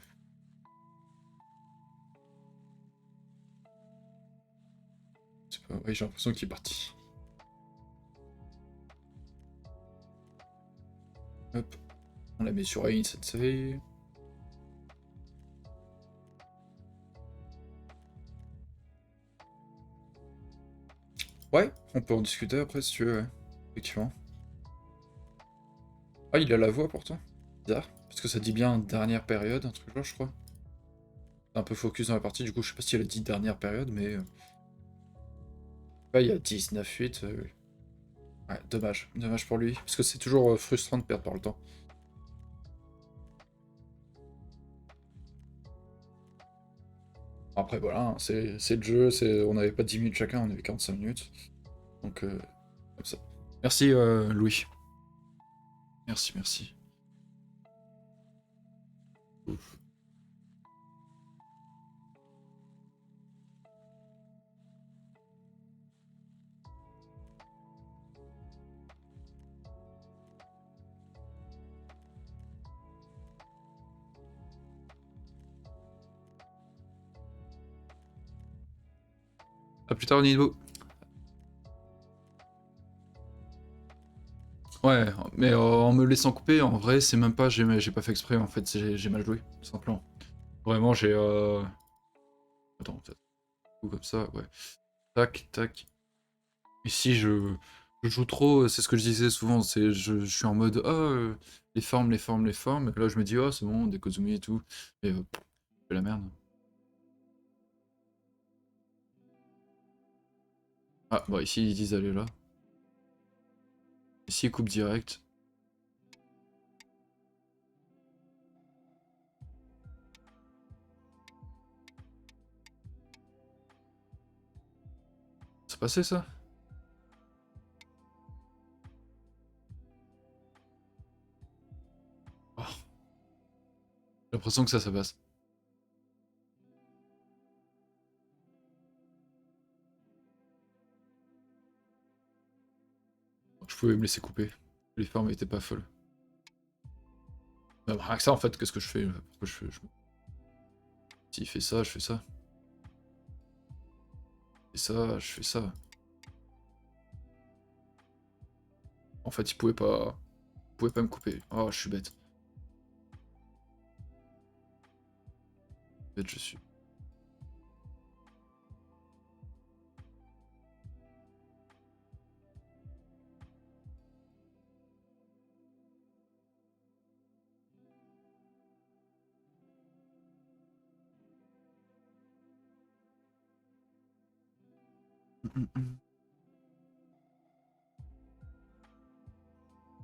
Oui, j'ai l'impression qu'il est parti. Hop. On la met sur Ain Sensei. Ouais, on peut en discuter après si tu veux, ouais. Effectivement. Ah, il a la voix pourtant. Bizarre. Parce que ça dit bien dernière période, un truc là, je crois. C'est un peu focus dans la partie, du coup, je sais pas si elle a dit dernière période, mais. Ouais, il y a 19-8. Ouais, dommage. Dommage pour lui. Parce que c'est toujours frustrant de perdre par le temps. Après, voilà, hein, c'est le jeu. On n'avait pas 10 minutes chacun, on avait 45 minutes. Donc, comme ça. Merci, Louis. Merci, merci. Ouf. A plus tard, Nidbo. Ouais, mais en me laissant couper, en vrai, c'est même pas, j'ai pas fait exprès, en fait, j'ai mal joué, tout simplement. Vraiment, j'ai... Attends, peut-être. Ou comme ça, ouais. Tac, tac. Ici, je joue trop, c'est ce que je disais souvent, je suis en mode, ah, les formes, les formes, les formes, et là, je me dis, oh, c'est bon, des Kozumi et tout, et c'est la merde. Ah, bon, ici, ils disent aller là. Ici, coupe direct. C'est passé, ça? Oh, j'ai l'impression que ça passe. Je pouvais me laisser couper. Les formes étaient pas folles. Mais bon, rien que ça, en fait, qu'est-ce que je fais? Pourquoi S'il fait ça, je fais ça. Et ça, je fais ça. En fait, il pouvait pas me couper. Oh, je suis bête. Bête, je suis.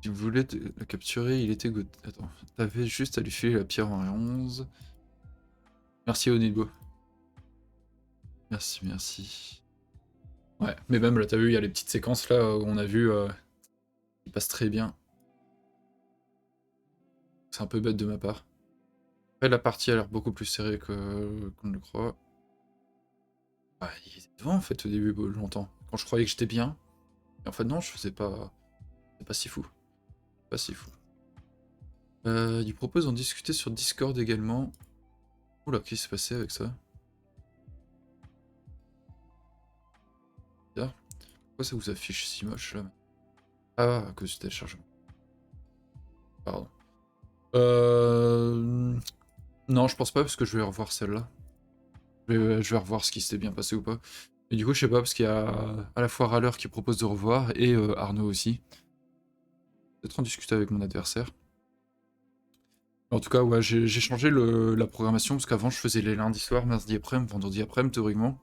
Si vous voulez le capturer, il était Attends, t'avais juste à lui filer la pierre en 11. Merci Onibo. Merci, merci. Ouais, mais même là, t'as vu, il y a les petites séquences là où on a vu qui passent très bien. C'est un peu bête de ma part. Après, la partie a l'air beaucoup plus serrée qu'on ne le croit. Bah, il était devant en fait au début, longtemps. Quand je croyais que j'étais bien. Et en fait, non, je faisais pas. C'est pas si fou. Pas si fou. Il propose d'en discuter sur Discord également. Oula, qu'est-ce qui s'est passé avec ça? Bizarre. Pourquoi ça vous affiche si moche là? Ah, à cause du téléchargement. Pardon. Non, je pense pas parce que je vais revoir celle-là. Je vais revoir ce qui s'était bien passé ou pas. Et du coup, je sais pas parce qu'il y a à la fois Râleur qui propose de revoir et Arnaud aussi. Peut-être en discuter avec mon adversaire. En tout cas, ouais, j'ai changé la programmation parce qu'avant je faisais les lundis soirs, mardi après-midi, vendredi après-midi théoriquement.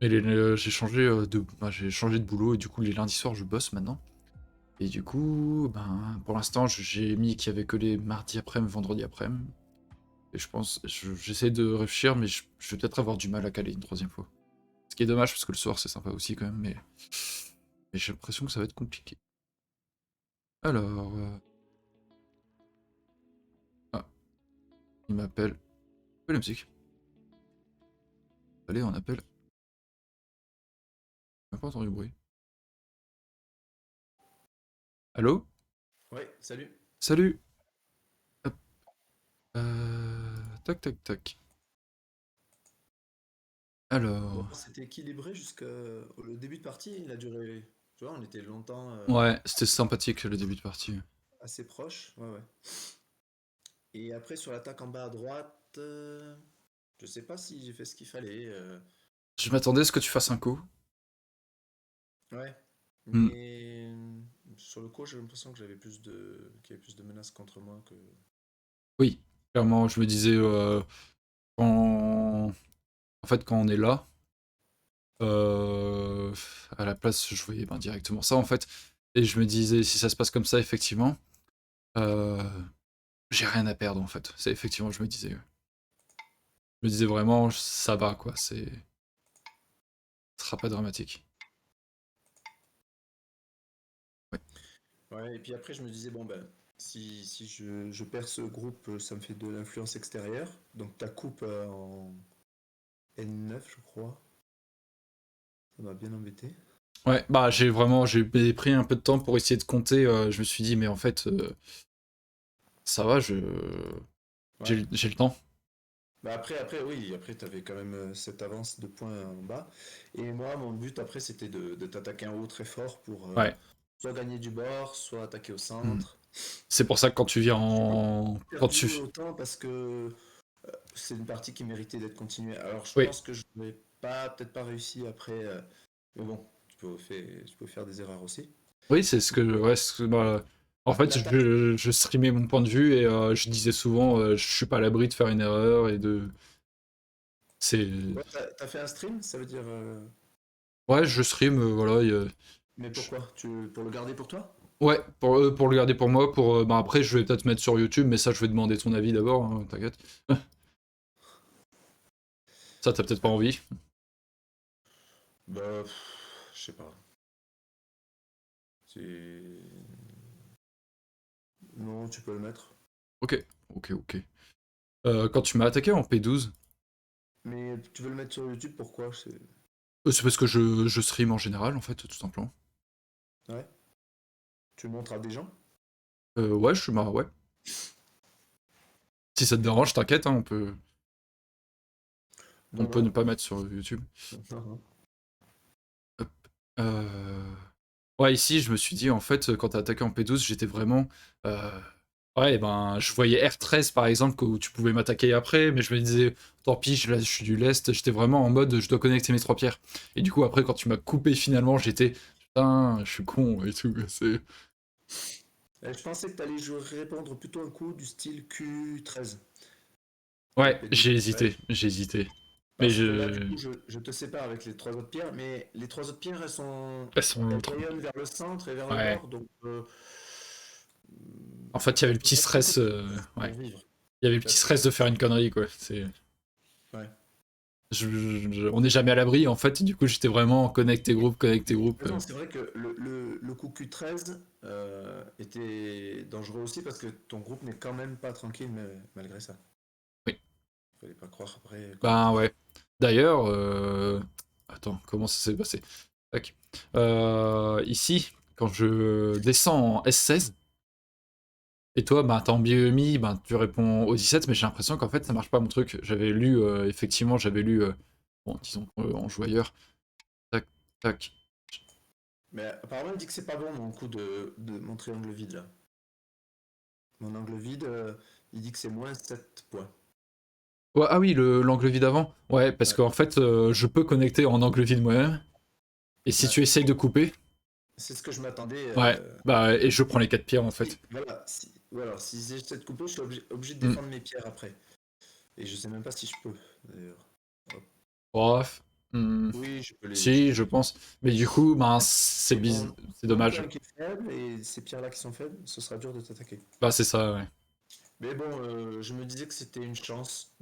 Et j'ai changé de boulot et du coup les lundis soirs je bosse maintenant. Et du coup, ben pour l'instant j'ai mis qu'il y avait que les mardis après-midi, vendredi après-midi. Et je pense, j'essaie de réfléchir, mais je vais peut-être avoir du mal à caler une troisième fois. Ce qui est dommage parce que le soir c'est sympa aussi quand même, mais j'ai l'impression que ça va être compliqué. Alors, ah, il m'appelle. Quelle la musique? Allez, on appelle. J'ai même pas entendu le bruit. Allô? Ouais, salut. Salut! Hop, tac tac tac. Bon, Alors. c'était équilibré jusqu'au le début de partie, il a duré, tu vois, on était longtemps Ouais, c'était sympathique le début de partie. assez proches, ouais, ouais. Et après sur l'attaque en bas à droite, je sais pas si j'ai fait ce qu'il fallait, Je m'attendais à ce que tu fasses un coup. ouais. Hmm. Mais sur le coup, j'ai l'impression que qu'il y avait plus de menaces contre moi que. Oui, clairement, je me disais, quand... En fait, quand on est là, euh, à la place, je voyais ben, directement ça, en fait. Et je me disais, si ça se passe comme ça, effectivement, euh, j'ai rien à perdre, en fait. C'est effectivement, je me disais vraiment, ça va, quoi. Ce sera pas dramatique. Ouais. Ouais, et puis après, je me disais, bon, ben, si je perds ce groupe, ça me fait de l'influence extérieure. Donc ta coupe en N9, je crois, ça m'a bien embêté. Ouais, bah j'ai pris un peu de temps pour essayer de compter. Je me suis dit, mais en fait, ça va, Ouais. j'ai le temps. Bah après, oui, après, tu avais quand même cette avance de points en bas. Et moi, mon but après, c'était de t'attaquer en haut très fort pour Ouais. soit gagner du bord, soit attaquer au Hmm. centre. C'est pour ça que quand tu viens J'ai en... Quand perdu tu... autant parce que c'est une partie qui méritait d'être continuée. Alors, je Oui, pense que je n'ai peut-être pas réussi après. Mais bon, tu peux faire des erreurs aussi. oui, c'est ce que... Ouais, bah, en fait, L'attaque, je streamais mon point de vue et je disais souvent, je suis pas à l'abri de faire une erreur et de... C'est... ouais, t'as fait un stream, ça veut dire. Ouais, je stream, voilà. Mais je- pourquoi? Pour le garder pour toi? Ouais, pour le garder pour moi, bah, après, je vais peut-être mettre sur YouTube, mais ça, je vais demander ton avis d'abord, hein, t'inquiète. Ça, t'as peut-être pas envie. Bah, je sais pas. C'est. Non, tu peux le mettre. Ok, ok, ok. Quand tu m'as attaqué en P12, Mais tu veux le mettre sur YouTube, pourquoi? c'est parce que je stream en général, en fait, tout simplement. Ouais. Tu le montres à des gens? Ouais, je suis marre, ouais. Si ça te dérange, t'inquiète, hein, on Non, peut ne non. pas mettre sur YouTube. Non, non. Hop. Euh... Ouais, ici, je me suis dit, en fait, quand t'as attaqué en P12, j'étais vraiment. euh, Ouais, ben, je voyais R13 par exemple, où tu pouvais m'attaquer après, mais je me disais, tant pis, je suis du lest, j'étais vraiment en mode, je dois connecter mes 3 pierres. Et du coup, après, quand tu m'as coupé finalement, j'étais, putain, je suis con et tout. C'est. Je pensais que tu allais répondre plutôt un coup du style Q13. Ouais, P12. Ouais. j'ai hésité. Mais Parce que là, du je. coup, je te sépare avec les trois autres pierres, mais les trois autres pierres, Elles sont elles trop. rayonnent vers le centre et vers le Ouais. nord, donc En fait, il y avait le faut petit pas trop que stress. Ouais. pour vivre. Il y avait le T'as petit trop- stress de faire une connerie, quoi. C'est. Ouais. On n'est jamais à l'abri, en fait. Et du coup, j'étais vraiment connecté groupe. Mais non, c'est vrai que le coup Q13 était dangereux aussi parce que ton groupe n'est quand même pas tranquille malgré ça. Oui. Fallait pas croire après comment Ben t'étais. ouais. D'ailleurs, attends, comment ça s'est passé? Tac. Ici, quand je descends en S16, et toi, bah, t'es en bioémie, ben, tu réponds au 17, mais j'ai l'impression qu'en fait, ça marche pas mon truc. J'avais lu, effectivement, j'avais lu, bon, disons, en joueur. Tac, tac. Mais apparemment, il dit que c'est pas bon mon coup de mon triangle vide là. Mon angle vide, il dit que c'est moins 7 points. Ouais, ah oui, l'angle vide avant. Ouais, parce Ouais, qu'en fait, je peux connecter en angle vide moi-même. Et si ouais. tu essayes de couper, C'est ce que je m'attendais. ouais, bah, et je prends les 4 pierres en fait. Voilà, voilà, si j'essaie de couper, je suis obligé de Hmm. défendre mes pierres après. Et je sais même pas si je peux, d'ailleurs. Hop. Bref. Hmm. Oui, je Si, peux je les pense. Mais du coup, ben, c'est mon dommage. point qui est faible et ces pierres-là qui sont faibles, ce sera dur de t'attaquer. Bah, c'est ça, ouais. Mais bon, je me disais que c'était une chance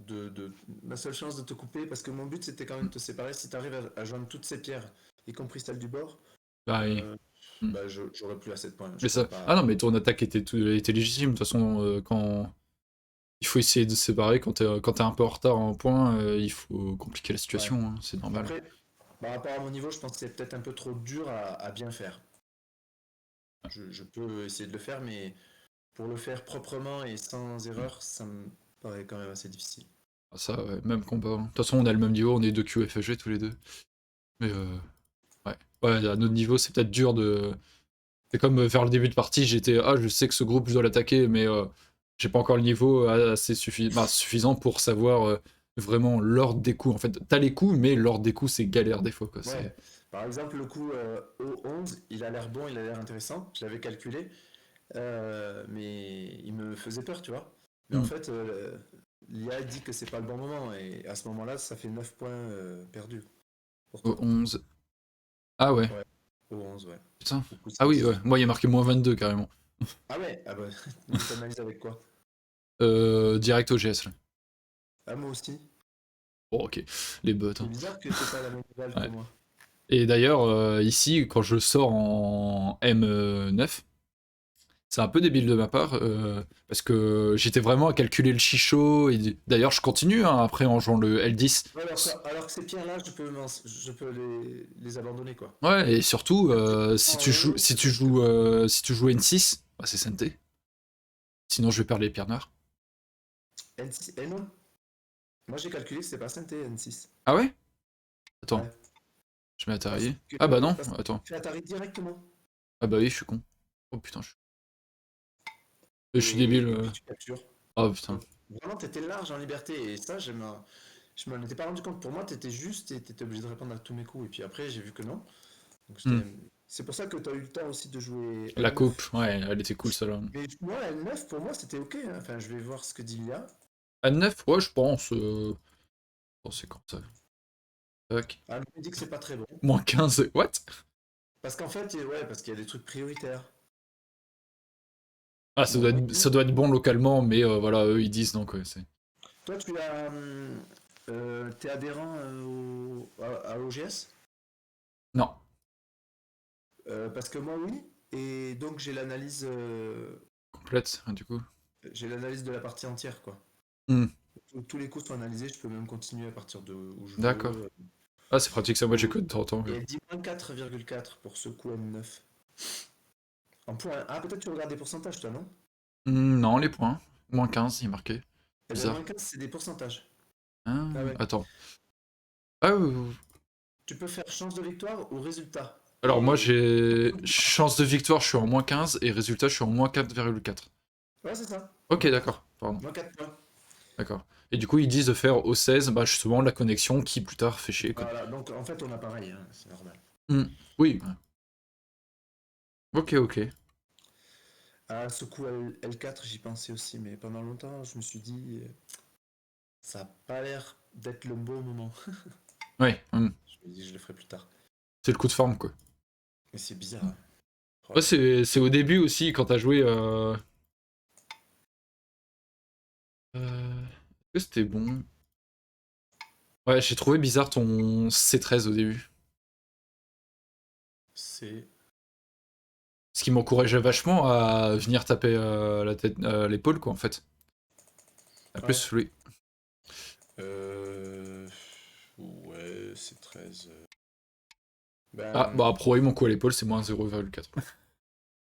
ma seule chance de te couper parce que mon but c'était quand même de te séparer. Si tu arrives à joindre toutes ces pierres, y compris celles du bord, Bah, oui. euh, Hmm. bah, j'aurais plus assez de points. Mais Je ça. pourrais pas. Ah non, mais ton attaque était légitime. De toute façon, quand il faut essayer de se séparer, quand t'es un peu en retard en point, il faut compliquer la Ouais. situation, hein, c'est normal. Après, par rapport à mon niveau, je pense que c'est peut-être un peu trop dur à bien faire. Je peux essayer de le faire, mais pour le faire proprement et sans erreur, ça me paraît quand même assez difficile. Ah, ça, ouais, même combat, hein. De toute façon, on a le même niveau, on est 2 QFG tous les deux. Mais ouais. Ouais, à notre niveau, c'est peut-être dur de. C'est comme vers le début de partie, j'étais ah, je sais que ce groupe, je dois l'attaquer, mais j'ai pas encore le niveau assez suffisant pour savoir vraiment l'ordre des coups. En fait, t'as les coups, mais l'ordre des coups, c'est galère des fois, quoi. Ouais, par exemple, le coup O11, il a l'air bon, il a l'air intéressant, je l'avais calculé, mais il me faisait peur, tu vois. Mais en Hmm. fait, l'IA dit que c'est pas le bon moment, et à ce moment-là, ça fait 9 points perdus pour Au toi. 11. Ah ouais, Ouais, O11, ouais. putain. Au coup Ah oui, ouais. 6. Moi, il y a marqué -22 carrément. Ah ouais, ah bah, donc t'analyses avec quoi? Direct au GS, là. Ah, moi aussi. Bon, ok. Les bots, C'est hein. bizarre que t'aies pas la même éval que Ouais. moi. Et d'ailleurs, ici, quand je sors en M9, c'est un peu débile de ma part, parce que j'étais vraiment à calculer le chichot, et d'ailleurs je continue hein, après en jouant le L10. Ouais, alors que ces pierres-là, je peux les abandonner, quoi. Ouais, et surtout, Même si si en tu joues, haut, si tu joues N6, bah c'est SNT. Sinon je vais perdre les pierres noires. N6, eh non, moi j'ai calculé que c'était pas synthé N6. Ah ouais? Attends, Ouais. je mets Parce Atari. que, Ah bah non, parce que attends. tu fais Atari directement. Ah bah oui, je suis con. Oh putain, je suis débile. Et puis tu captures. Oh putain. Donc vraiment, t'étais large en liberté. Et ça, je m'en étais pas rendu compte. Pour moi, t'étais juste et t'étais obligé de répondre à tous mes coups. Et puis après, j'ai vu que non. Donc Hmm. c'est pour ça que t'as eu le temps aussi de jouer La coupe, N9. ouais, elle était cool celle-là. Mais moi, N9, pour moi, c'était ok, hein. Enfin, je vais voir ce que dit l'IA. N9, ouais, je pense. Oh, c'est quand ça? Tac. Ah, mais il dit que c'est pas très bon. -15, what? Parce qu'en fait, ouais, parce qu'il y a des trucs prioritaires. Ah, Bon, moi, ça doit être bon localement, mais voilà, eux ils disent donc ouais, c'est. toi, t'es adhérent à OGS? Non, Parce que moi, oui. Et donc, complète, du coup. j'ai l'analyse de la partie entière, quoi. Hmm, Tous les coups sont analysés, je peux même continuer à partir de où je d'accord. veux. Ah, c'est pratique ça, moi j'ai que de temps en temps. Et elle dit -4,4 pour ce coup M9. En point. Ah, peut-être tu regardes des pourcentages, toi, non? Non, les points. -15, il est marqué. Eh bien, Bizarre. -15, c'est des pourcentages. Ah, Ah ouais. attends. Ah, Tu peux faire chance de victoire ou résultat. Alors moi Et j'ai chance de victoire, je suis en -15 et résultat, je suis en -4,4. ouais, c'est ça. Ok, Moins 4. d'accord, pardon, Moins 4 points. d'accord. Et du coup, ils disent de faire au 16, bah justement, la connexion qui plus tard fait chier, quoi. Voilà, donc en fait, on a pareil, hein, c'est normal. Hmm. Oui, ouais. Ok, ok. À ce coup, L4, j'y pensais aussi, mais pendant longtemps, je me suis dit, ça a pas l'air d'être le bon moment. Ouais, Je me dis, je le ferai plus tard. c'est le coup de forme, quoi. Mais c'est bizarre, hein. Oh Ouais, là là. c'est au début aussi, quand t'as joué... Est-ce que c'était bon? Ouais, j'ai trouvé bizarre ton C13 au début. C'est. Ce qui m'encourageait vachement à venir taper la tête, l'épaule, quoi, en fait. En Ouais. plus, oui. Euh... Ouais, c'est 13. Ah, Ben. bah, pro mon coup à l'épaule, c'est moins 0,4.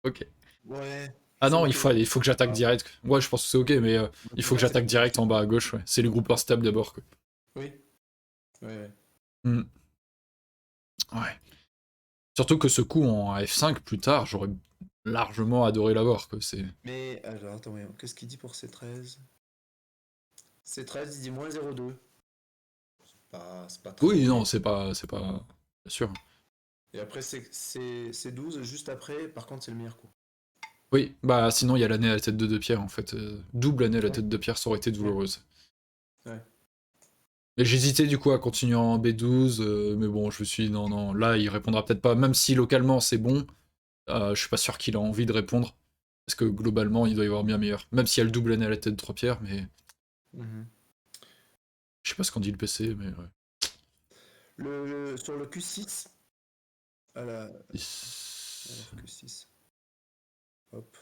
Ok. Ouais, Ah c'est non, ok. il faut que j'attaque Ah, direct. Ouais, je pense que c'est ok, mais il pour faut que moi, c'est j'attaque direct compliqué. en bas à gauche, ouais. C'est le groupe instable d'abord, quoi. Oui, ouais. Hmm. Ouais. Surtout que ce coup en F5 plus tard, j'aurais largement adoré l'avoir, quoi. C'est... Mais alors, attends, voyons. Qu'est-ce qu'il dit pour C13? C13, il dit moins 0,2. C'est pas très Oui, non, mauvais. c'est pas... C'est pas... Bien sûr. Et après, c'est 12, juste après, par contre, c'est le meilleur coup. Oui, bah sinon il y a l'année à la tête de Pierre en fait. Double année à la Ouais, tête de Pierre, ça aurait été ouais, douloureuse. ouais. Et j'hésitais du coup à continuer en B12, mais bon, je me suis dit non, non, là il répondra peut-être pas, même si localement c'est bon, je suis pas sûr qu'il a envie de répondre, parce que globalement il doit y avoir bien meilleur. Même s'il y a le double année à la tête de 3 pierres, mais Mhm. je sais pas ce qu'en dit le PC, mais ouais. Sur le Q6, alors Q6, hop,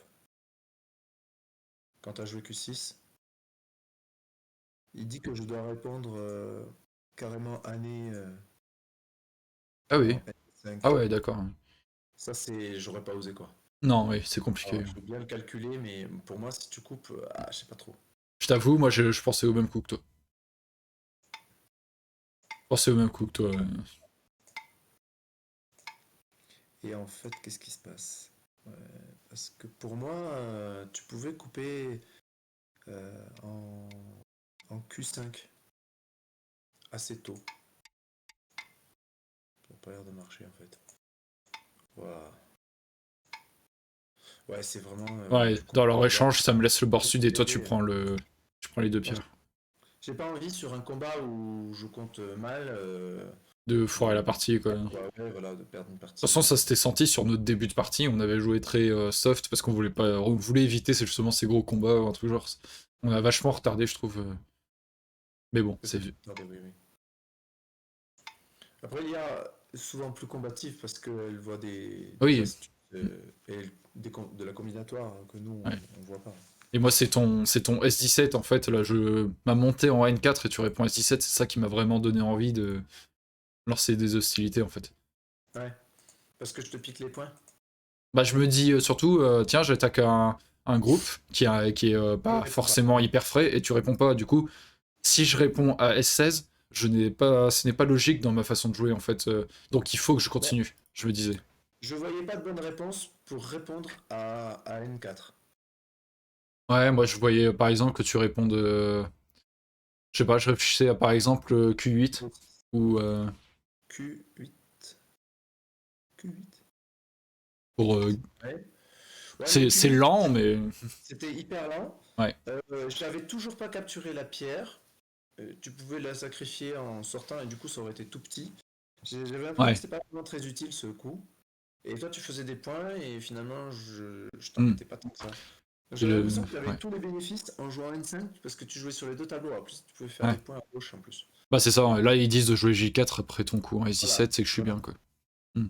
quand tu as joué Q6, il dit que je dois répondre carrément année Ah oui, en ah N5. ouais, d'accord. Ça, c'est. J'aurais pas osé quoi. Non, oui, c'est compliqué. Alors, je veux bien le calculer, mais pour moi, si tu coupes, je sais pas trop. Je t'avoue, moi je pensais au même coup que toi. Je pensais au même coup que toi. Et en fait, qu'est-ce qui se passe? Ouais, parce que pour moi, tu pouvais couper en Q5 assez tôt. Ça n'a pas l'air de marcher en fait. Voilà. Ouais, c'est vraiment. Ouais, Je dans comprends leur pas. Là, échange, ça me laisse le bord laisse sud et toi tomber. tu prends les deux Moi, pierres. j'ai pas envie sur un combat où je compte mal De foirer de la partie, quoi. De toute ouais, voilà, de perdre une façon, partie. ça s'était senti sur notre début de partie. On avait joué très soft parce qu'on voulait pas, on voulait éviter justement ces gros combats ou un truc genre. On a vachement retardé, je trouve. Mais bon, c'est vu. Attendez, oui, oui. Après, il y a souvent plus combatif parce qu'elle voit des Oui. astuces et de la combinatoire que nous, Ouais. on voit pas. Et moi, c'est ton S17 en fait. Là, ma montée en N4 et tu réponds S17, c'est ça qui m'a vraiment donné envie de lancer des hostilités en fait. Ouais, parce que je te pique les points. Bah, je me dis surtout, tiens, j'attaque un groupe qui est Je pas réponds pas. forcément hyper frais et tu réponds pas. Du coup, si je réponds à S16, ce n'est pas logique dans ma façon de jouer en fait. Donc il faut que je Mais continue, je me disais. je voyais pas de bonne réponse pour répondre à N4. Ouais, moi je voyais par exemple que tu répondes, je sais pas, je réfléchissais à par exemple Q8 ou Q8. Q8. pour Ouais. Ouais, mais c'est Q8, lent mais c'était hyper lent. ouais, J'avais toujours pas capturé la pierre. Tu pouvais la sacrifier en sortant et du coup ça aurait été tout petit. J'avais l'impression que ouais. c'était pas vraiment très utile ce coup. Et toi tu faisais des points et finalement je Hmm. t'embêtais pas tant que ça. Et J'avais le l'impression que tu avais ouais, tous les bénéfices en jouant N5 parce que tu jouais sur les deux tableaux. En plus tu pouvais faire des ouais. points à gauche en plus. Bah c'est ça, ouais. Là ils disent de jouer J4 après ton coup en Voilà, S17, c'est que je suis voilà. bien quoi. Hmm.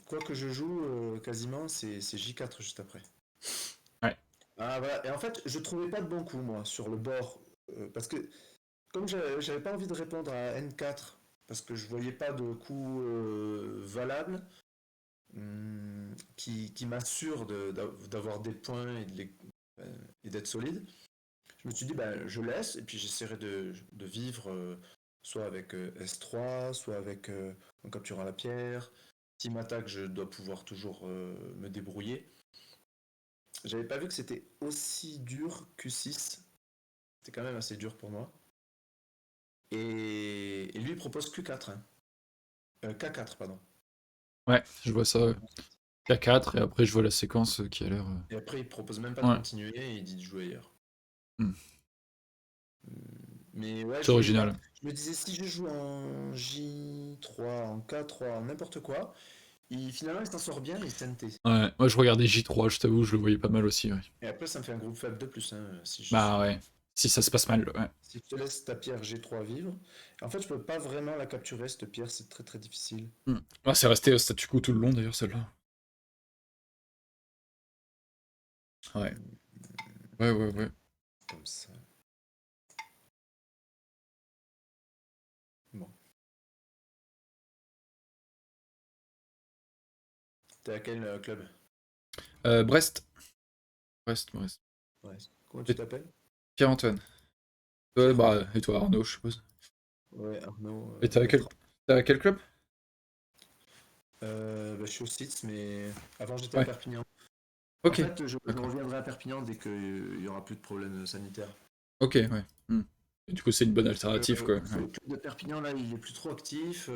Quoi que je joue quasiment, c'est J4 juste après. Ouais. Ah voilà, et en fait je trouvais pas de bon coup moi sur le bord. Parce que comme j'avais pas envie de répondre à N4 parce que je voyais pas de coup valable qui m'assure d'avoir des points et d'être solide, je me suis dit ben, je laisse et puis j'essaierai de vivre soit avec S3, soit avec en capturant la pierre. s'il m'attaque, je dois pouvoir toujours me débrouiller. J'avais pas vu que c'était aussi dur Q6. C'était quand même assez dur pour moi. Et lui, il propose Q4. Hein. K4, pardon. Ouais, je vois ça. K4, et après je vois la séquence qui a l'air... Et après, il propose même pas de Ouais, continuer et il dit de jouer ailleurs. hmm, Mais ouais, c'est original. je me disais, si je joue en J3, en K3, en n'importe quoi, finalement, il s'en sort bien, il s'NT. Ouais, moi je regardais J3, je t'avoue, je le voyais pas mal aussi, ouais. Et après, ça me fait un groupe faible de plus, hein, si je Bah suis. ouais, si ça se passe mal, ouais. Si je te laisse ta pierre G3 vivre. En fait, je peux pas vraiment la capturer, cette pierre, c'est très très difficile. Ah, c'est resté au statu quo tout le long d'ailleurs, celle-là. Ouais, ouais. Comme ça. Bon. T'es à quel club? Brest. Brest. Ouais. Comment tu Et t'appelles? Pierre-Antoine. Ouais, Pierre-Antoine. bah, et toi Arnaud, je suppose. Ouais, Arnaud. Et t'es à quel club? Bah, je suis au Sitz, mais avant j'étais à Ouais, Perpignan. En ok, fait, je d'accord. reviendrai à Perpignan dès qu'il y aura plus de problèmes sanitaires. Ok, ouais. Et du coup, c'est une bonne alternative, quoi. Le Ouais. club de Perpignan, là, il est plus trop actif.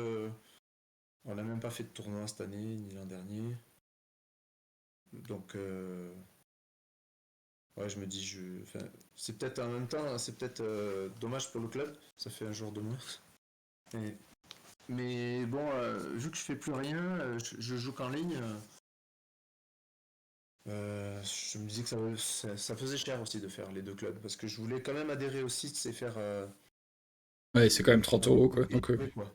On n'a même pas fait de tournoi cette année, ni l'an dernier. Donc, ouais, je me dis, enfin, c'est peut-être en même temps, c'est peut-être dommage pour le club. Ça fait un jour de moins. Mais, mais bon, vu que je fais plus rien, je joue qu'en ligne. Je me dis que ça faisait cher aussi de faire les deux clubs parce que je voulais quand même adhérer au site et faire Ouais, c'est quand même 30 euros, quoi. et Donc, jouer, quoi.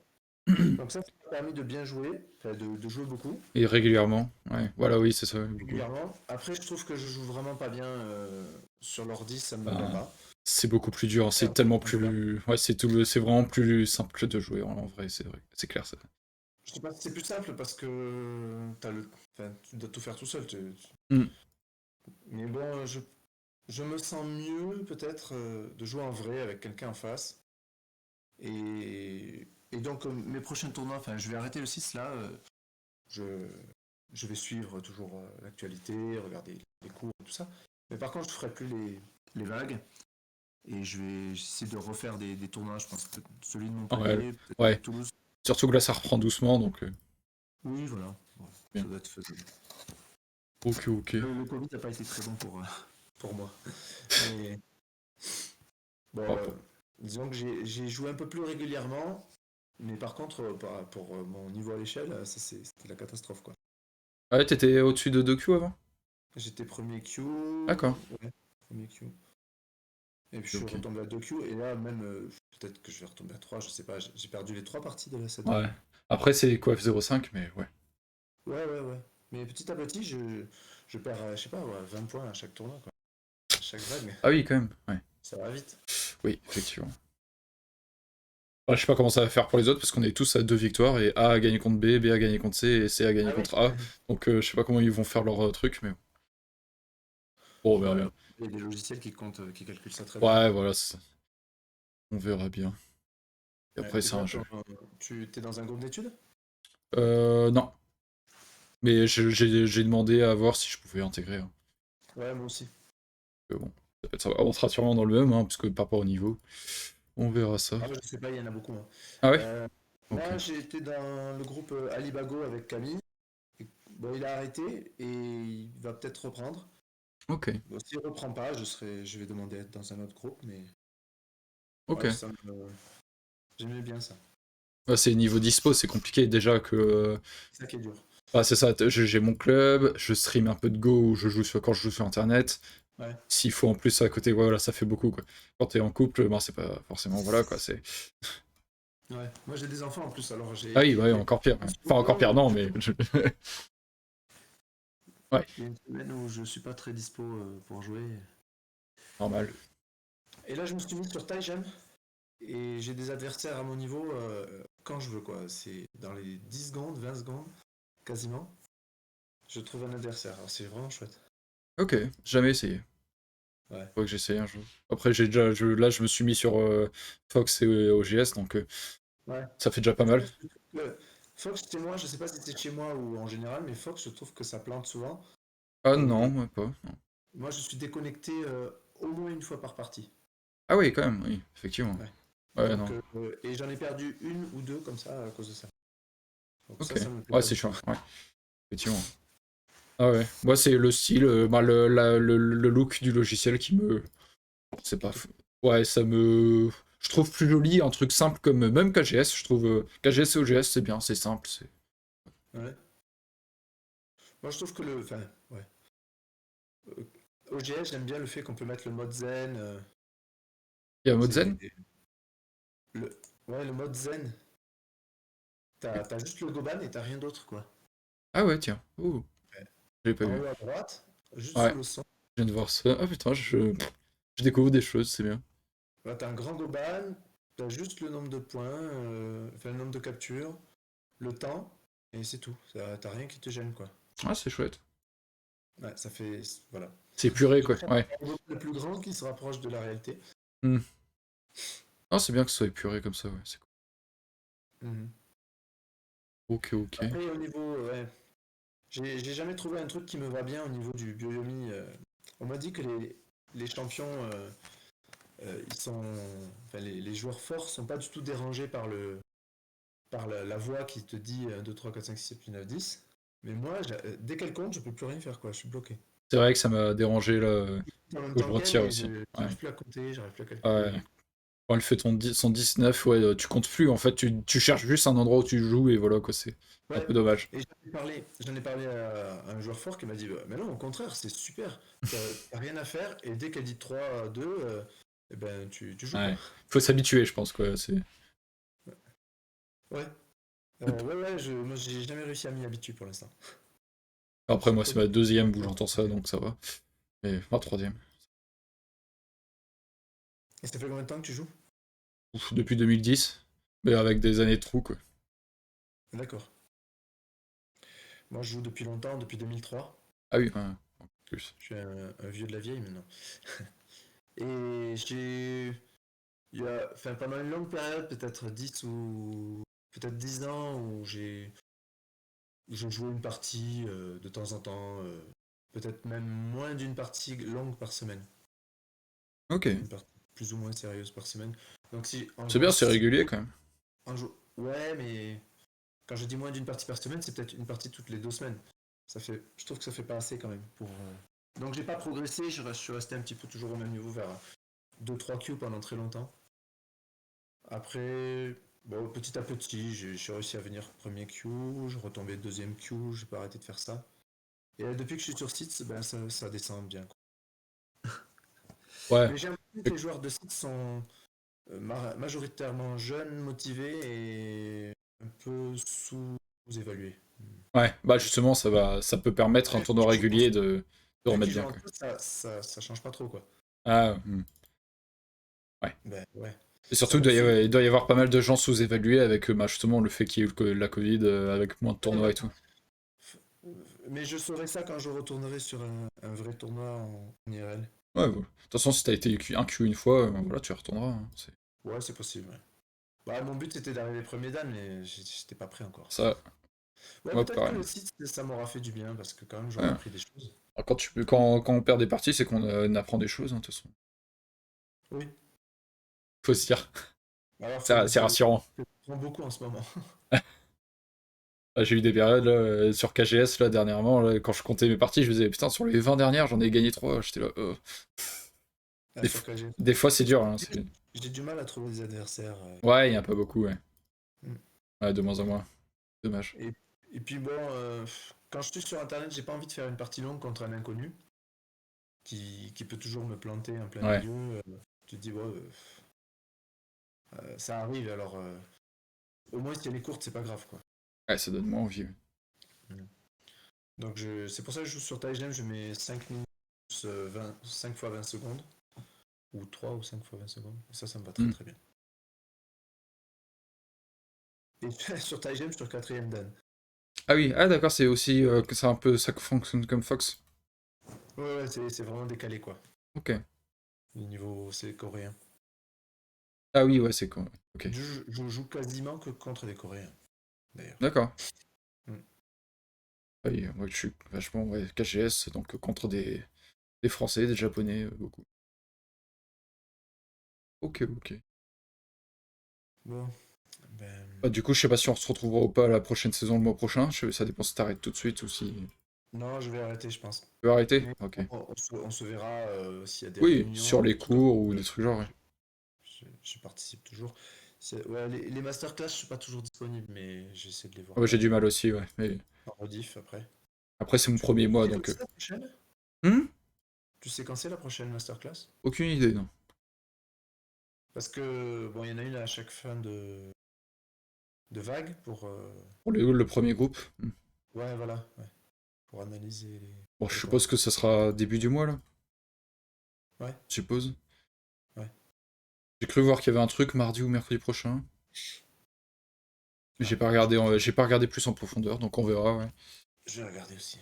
Donc ça m'a permis de bien jouer, enfin de jouer beaucoup, et régulièrement. Ouais, voilà, oui, c'est ça, beaucoup. régulièrement. Après, je trouve que je joue vraiment pas bien sur l'ordi, ça me plaît Bah, pas. c'est beaucoup plus dur, c'est tellement plus... Ouais, c'est vraiment plus simple de jouer, en vrai, c'est vrai. C'est clair, ça. Je sais pas si c'est plus simple parce que enfin, tu dois tout faire tout seul. Hmm. Mais bon, je me sens mieux peut-être de jouer en vrai avec quelqu'un en face. Et donc mes prochains tournois, enfin je vais arrêter le 6 là, je, je vais suivre toujours l'actualité, regarder les cours, tout ça. Mais par contre je ferai plus les vagues et je vais essayer de refaire des tournois, je pense peut-être celui de Ouais, Montpellier, peut-être celui ouais. de Toulouse. Surtout que là, ça reprend doucement, donc... Oui voilà, bon, ça bien. doit être faisable. Ok. Le Covid n'a pas été très bon pour moi. Mais bon, Bon, bon. disons que j'ai joué un peu plus régulièrement, mais par contre, pour mon niveau à l'échelle, c'était la catastrophe, quoi. Ah ouais, t'étais au-dessus de 2Q avant? J'étais premier Q, D'accord. ouais, premier Q. Et puis je suis Ok. retombé à 2 Q, et là, même, peut-être que je vais retomber à 3, je sais pas, j'ai perdu les 3 parties de cette Ouais. année. Après, c'est quoi F05, mais ouais. Ouais. Mais petit à petit, je perds, je sais pas, ouais, 20 points à chaque tournoi, quoi. À chaque vague, Ah oui, quand même, ouais. ça va vite. Oui, effectivement. Ouais, je sais pas comment ça va faire pour les autres, parce qu'on est tous à 2 victoires, et A a gagné contre B, B a gagné contre C, et C a gagné Ah oui, contre A. Donc je sais pas comment ils vont faire leur truc, mais bon, on verra ouais, bien. il y a des logiciels qui comptent, qui calculent ça très bien. Ouais, voilà, on verra bien. Et Ouais. après, Et c'est un toi, jeu. tu t'es dans un groupe d'études? Non. Mais j'ai demandé à voir si je pouvais intégrer, hein. Ouais, moi aussi. Bon, on sera sûrement dans le même, hein, parce que par rapport au niveau, on verra ça. Ah, je sais pas, il y en a beaucoup, hein. Ah ouais? Euh, Ok. Moi, j'ai été dans le groupe Alibago avec Camille. Bon, il a arrêté et il va peut-être reprendre. Ok. Bon, s'il reprend pas, je vais demander à être dans un autre groupe, mais Ok. ouais, j'aimais bien ça. Ouais, c'est niveau dispo, c'est compliqué déjà que. C'est ça qui est dur. Ah, c'est ça, j'ai mon club, je stream un peu de Go, quand je joue sur internet. Ouais, S'il faut en plus à côté, ouais, voilà, ça fait beaucoup, quoi. Quand t'es en couple, ben, c'est pas forcément, voilà, quoi, c'est... ouais. Moi, j'ai des enfants en plus, alors Ah oui, ouais, il y a encore pire, ouais. une Enfin, encore pire, semaine non, où mais... Ouais, il y a une semaine où je suis pas très dispo pour jouer. normal. Et là, je me suis mis sur Taijam et j'ai des adversaires à mon niveau quand je veux, quoi. C'est dans les 10 secondes, 20 secondes, quasiment. Je trouve un adversaire. Alors, c'est vraiment chouette. Ok, jamais essayé. Ouais. Faut que j'essaye un jour. Après, là, je me suis mis sur Fox et OGS, donc Ouais. ça fait déjà pas En fait, mal. Fox, chez moi, je sais pas si c'est chez moi ou en général, mais Fox, je trouve que ça plante souvent. Ah non, Et ouais, pas. Non. moi, je suis déconnecté au moins une fois par partie. Ah oui, quand même, oui, effectivement. Ouais. Ouais, Donc, non. et j'en ai perdu une ou deux comme ça à cause de ça. Donc Ok. ça me plaît Ouais, pas c'est du chiant, tout. ouais, effectivement. Ah ouais, moi c'est le style, bah, le look du logiciel qui me... C'est pas... Ouais, ça me... Je trouve plus joli un truc simple comme... Même KGS, je trouve... KGS et OGS, c'est bien, c'est simple, c'est... Ouais. Moi, je trouve que enfin, ouais. Euh, OGS, j'aime bien le fait qu'on peut mettre le mode zen. Il y a un mode C'est zen? le, ouais, le mode zen. T'as juste le goban et t'as rien d'autre, quoi. Ah ouais, tiens. Oh, Ouais. j'ai pas En vu. haut à droite, juste sous Ouais, le son. je viens de voir ça. Ah putain, je découvre des choses, c'est bien. Là, t'as un grand goban, t'as juste le nombre de points, enfin le nombre de captures, le temps, et c'est tout. T'as rien qui te gêne, quoi. Ah, c'est chouette. Ouais, ça fait. Voilà. C'est épuré, Je quoi, préfère ouais. un goban le plus grand qui se rapproche de la réalité. Hmm. Ah, c'est bien que ce soit épuré comme ça, ouais, c'est cool. Mhm. Ok, ok. Après, au niveau. Ouais, j'ai jamais trouvé un truc qui me va bien au niveau du Byoyomi. On m'a dit que les champions, ils sont. Enfin, les joueurs forts sont pas du tout dérangés par la voix qui te dit 1, 2, 3, 4, 5, 6, 7, 8, 9, 10. Mais moi, dès qu'elle compte, je peux plus rien faire, quoi. Je suis bloqué. C'est vrai que ça m'a dérangé, là. En même Faut que je temps qu'elle, retire et aussi. je Ouais. j'arrive plus à compter, j'arrive plus à Ouais. calculer. Quand elle fait son 19, ouais, tu comptes plus, en fait, tu cherches juste un endroit où tu joues, et voilà, quoi, c'est un Ouais, peu dommage. et j'en ai parlé à un joueur fort qui m'a dit bah, mais non, au contraire, c'est super. T'as rien à faire, et dès qu'elle dit 3 2 eh ben, tu joues, quoi. Ouais. Faut s'habituer, je pense, quoi, c'est... Ouais. Ouais, ouais, moi j'ai jamais réussi à m'y habituer pour l'instant. Après, Chaque moi, fois, c'est ma deuxième où j'entends ça, et donc ça va. Mais ma troisième. ça fait combien de temps que tu joues? Ouf, depuis 2010, mais avec des années de trou, quoi. D'accord. Moi, je joue depuis longtemps, depuis 2003. Ah oui, ouais, en plus. Je suis un vieux de la vieille maintenant. Et enfin, pendant une longue période, peut-être 10 ou peut-être 10 ans, où je jouais une partie de temps en temps, peut-être même moins d'une partie longue par semaine. Ok. Une partie plus ou moins sérieuse par semaine. Donc si en C'est jouant bien, c'est 6 régulier, quand même. ouais, mais quand je dis moins d'une partie par semaine, c'est peut-être une partie toutes les 2 semaines. Je trouve que ça fait pas assez quand même pour. Donc j'ai pas progressé, je suis resté un petit peu toujours au même niveau vers 2-3 Q pendant très longtemps. Après, bon, petit à petit, j'ai réussi à venir premier Q, je retombais deuxième Q, j'ai pas arrêté de faire ça. Et depuis que je suis sur site, ben ça descend bien, quoi. Ouais. Mais j'ai l'impression que les joueurs de site sont majoritairement jeunes, motivés et un peu sous-évalués. Ouais, bah justement, ça peut permettre un Ouais, tournoi régulier de vu remettre qu'ils bien, jouent en quoi. tous, ça change pas trop, quoi. Ah, ouais. Ben ouais. Et Ça surtout, me fait. il doit y avoir pas mal de gens sous-évalués avec bah, justement le fait qu'il y ait eu la Covid, avec moins de Ouais, tournois et voilà. tout. Mais je saurai ça quand je retournerai sur un vrai tournoi en IRL. Ouais, voilà. De toute façon, si t'as été un Q une fois, voilà, tu y retourneras, hein. Ouais, c'est possible, ouais. Bah, mon but c'était d'arriver premier dan, mais j'étais pas prêt encore. Ça, Ouais, moi, peut-être que pareil. le site, ça m'aura fait du bien, parce que quand même j'aurais Ouais. appris des choses. Alors, quand on perd des parties, c'est qu'on apprend des choses, hein, de toute façon. Oui. Faut se dire. Alors, C'est rassurant. je prends beaucoup en ce moment. Ah, j'ai eu des périodes là, sur KGS là, dernièrement, là, quand je comptais mes parties, je me disais putain, sur les 20 dernières, j'en ai gagné 3. J'étais là. Ah, Des, sur KG. des fois, c'est dur. Hein, J'ai du mal à trouver des adversaires. Ouais, il y en a pas beaucoup, ouais. Mm. Ouais, de moins en moins. Dommage. Et, et puis bon, quand je suis sur internet, j'ai pas envie de faire une partie longue contre un inconnu qui peut toujours me planter en plein Ouais, milieu. Tu te dis, ouais, ça arrive, alors au moins si elle est courte, c'est pas grave, quoi. ouais, ça donne moins envie. Ouais. Mm. Donc c'est pour ça que je joue sur Taigem, je mets 5 minutes, 5 fois 20 secondes, ou 3 ou 5 fois 20 secondes, et ça me va très Hmm. très bien. Et sur Taigem, je suis sur quatrième dan. Ah oui, ah d'accord, c'est aussi que c'est un peu ça fonctionne comme Fox. Ouais, ouais, c'est vraiment décalé, quoi. Ok. Le niveau, c'est coréen. Ah oui, ouais, c'est quoi. Ok. Je joue quasiment que contre des Coréens. d'ailleurs. D'accord. Mm. Oui, moi je suis vachement KGS, donc contre des Français, des Japonais, beaucoup. Ok, ok. Bon, ben... Bah, du coup, je sais pas si on se retrouvera ou pas la prochaine saison le mois prochain. Ça dépend si t'arrêtes tout de suite ou si tu Non, je vais arrêter, je pense. peux arrêter. Mais Ok. on se verra s'il y a des Oui, réunions, sur des les trucs comme cours ou ça. des trucs genre, ouais. Je participe toujours. Ouais, les masterclass, je suis pas toujours disponible, mais j'essaie de les voir Ouais, quand j'ai même. du mal aussi, ouais. Mais En rediff après. après, c'est mon Tu premier mois, sais quand donc. c'est la prochaine? Hmm. Tu sais quand c'est la prochaine masterclass? Aucune idée, non. Parce que, bon, il y en a une à chaque fin de vague pour... Pour le premier groupe. Hmm. Ouais, voilà, ouais, pour analyser Bon, je les suppose points. que ça sera début du mois, là. Ouais, Je suppose. ouais. J'ai cru voir qu'il y avait un truc mardi ou mercredi prochain. Mais Ah, j'ai pas regardé plus en profondeur, donc on verra, ouais. je vais regarder aussi.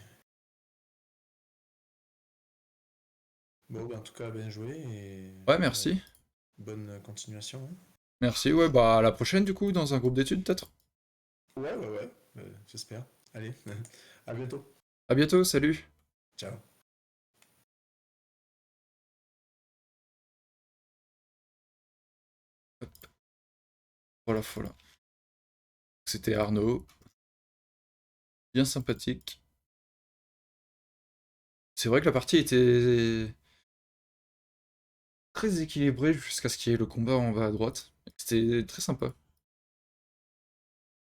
Bon, bah, en tout cas, bien joué et Ouais, bah, merci. bonne continuation, hein. Merci, ouais, bah à la prochaine, du coup, dans un groupe d'études, peut-être. Ouais, ouais, ouais, j'espère. Allez, à bientôt. À bientôt, salut. Ciao. Voilà, voilà. C'était Arnaud. Bien sympathique. C'est vrai que la partie était très équilibrée jusqu'à ce qu'il y ait le combat en bas à droite. C'était très sympa.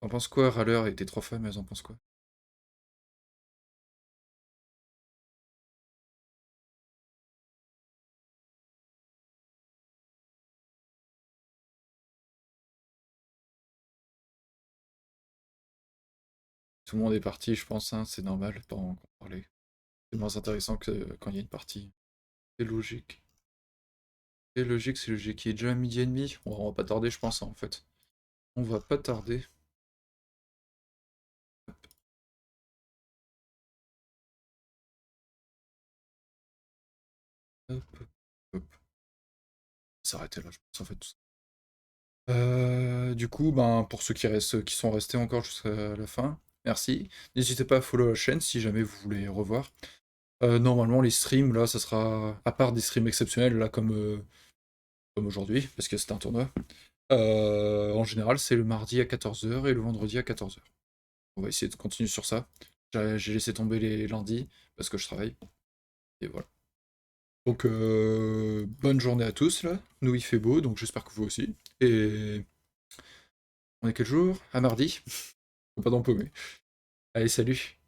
T'en penses quoi, Râleur et tes 3 femmes, elles en pensent quoi? Tout le monde est parti, je pense, hein, c'est normal, pas en parler. C'est moins intéressant que quand il y a une partie. C'est logique. C'est logique, c'est logique. Il est déjà 12h30. On va pas tarder, je pense, hein, en fait. On va pas tarder. Hop, hop. S'arrêter là, je pense, en fait, tout ça. Du coup, ben, pour ceux qui sont restés encore jusqu'à la fin, merci. N'hésitez pas à follow la chaîne si jamais vous voulez revoir. Normalement, les streams, là, ça sera, à part des streams exceptionnels, là, comme aujourd'hui, parce que c'était un tournoi, en général, c'est le mardi à 14h et le vendredi à 14h. On va essayer de continuer sur ça. J'ai laissé tomber les lundis, parce que je travaille, et voilà. Donc, bonne journée à tous, là. Nous, il fait beau, donc j'espère que vous aussi. Et on est quel jour? À mardi? Faut pas d'empaumer. Allez, salut!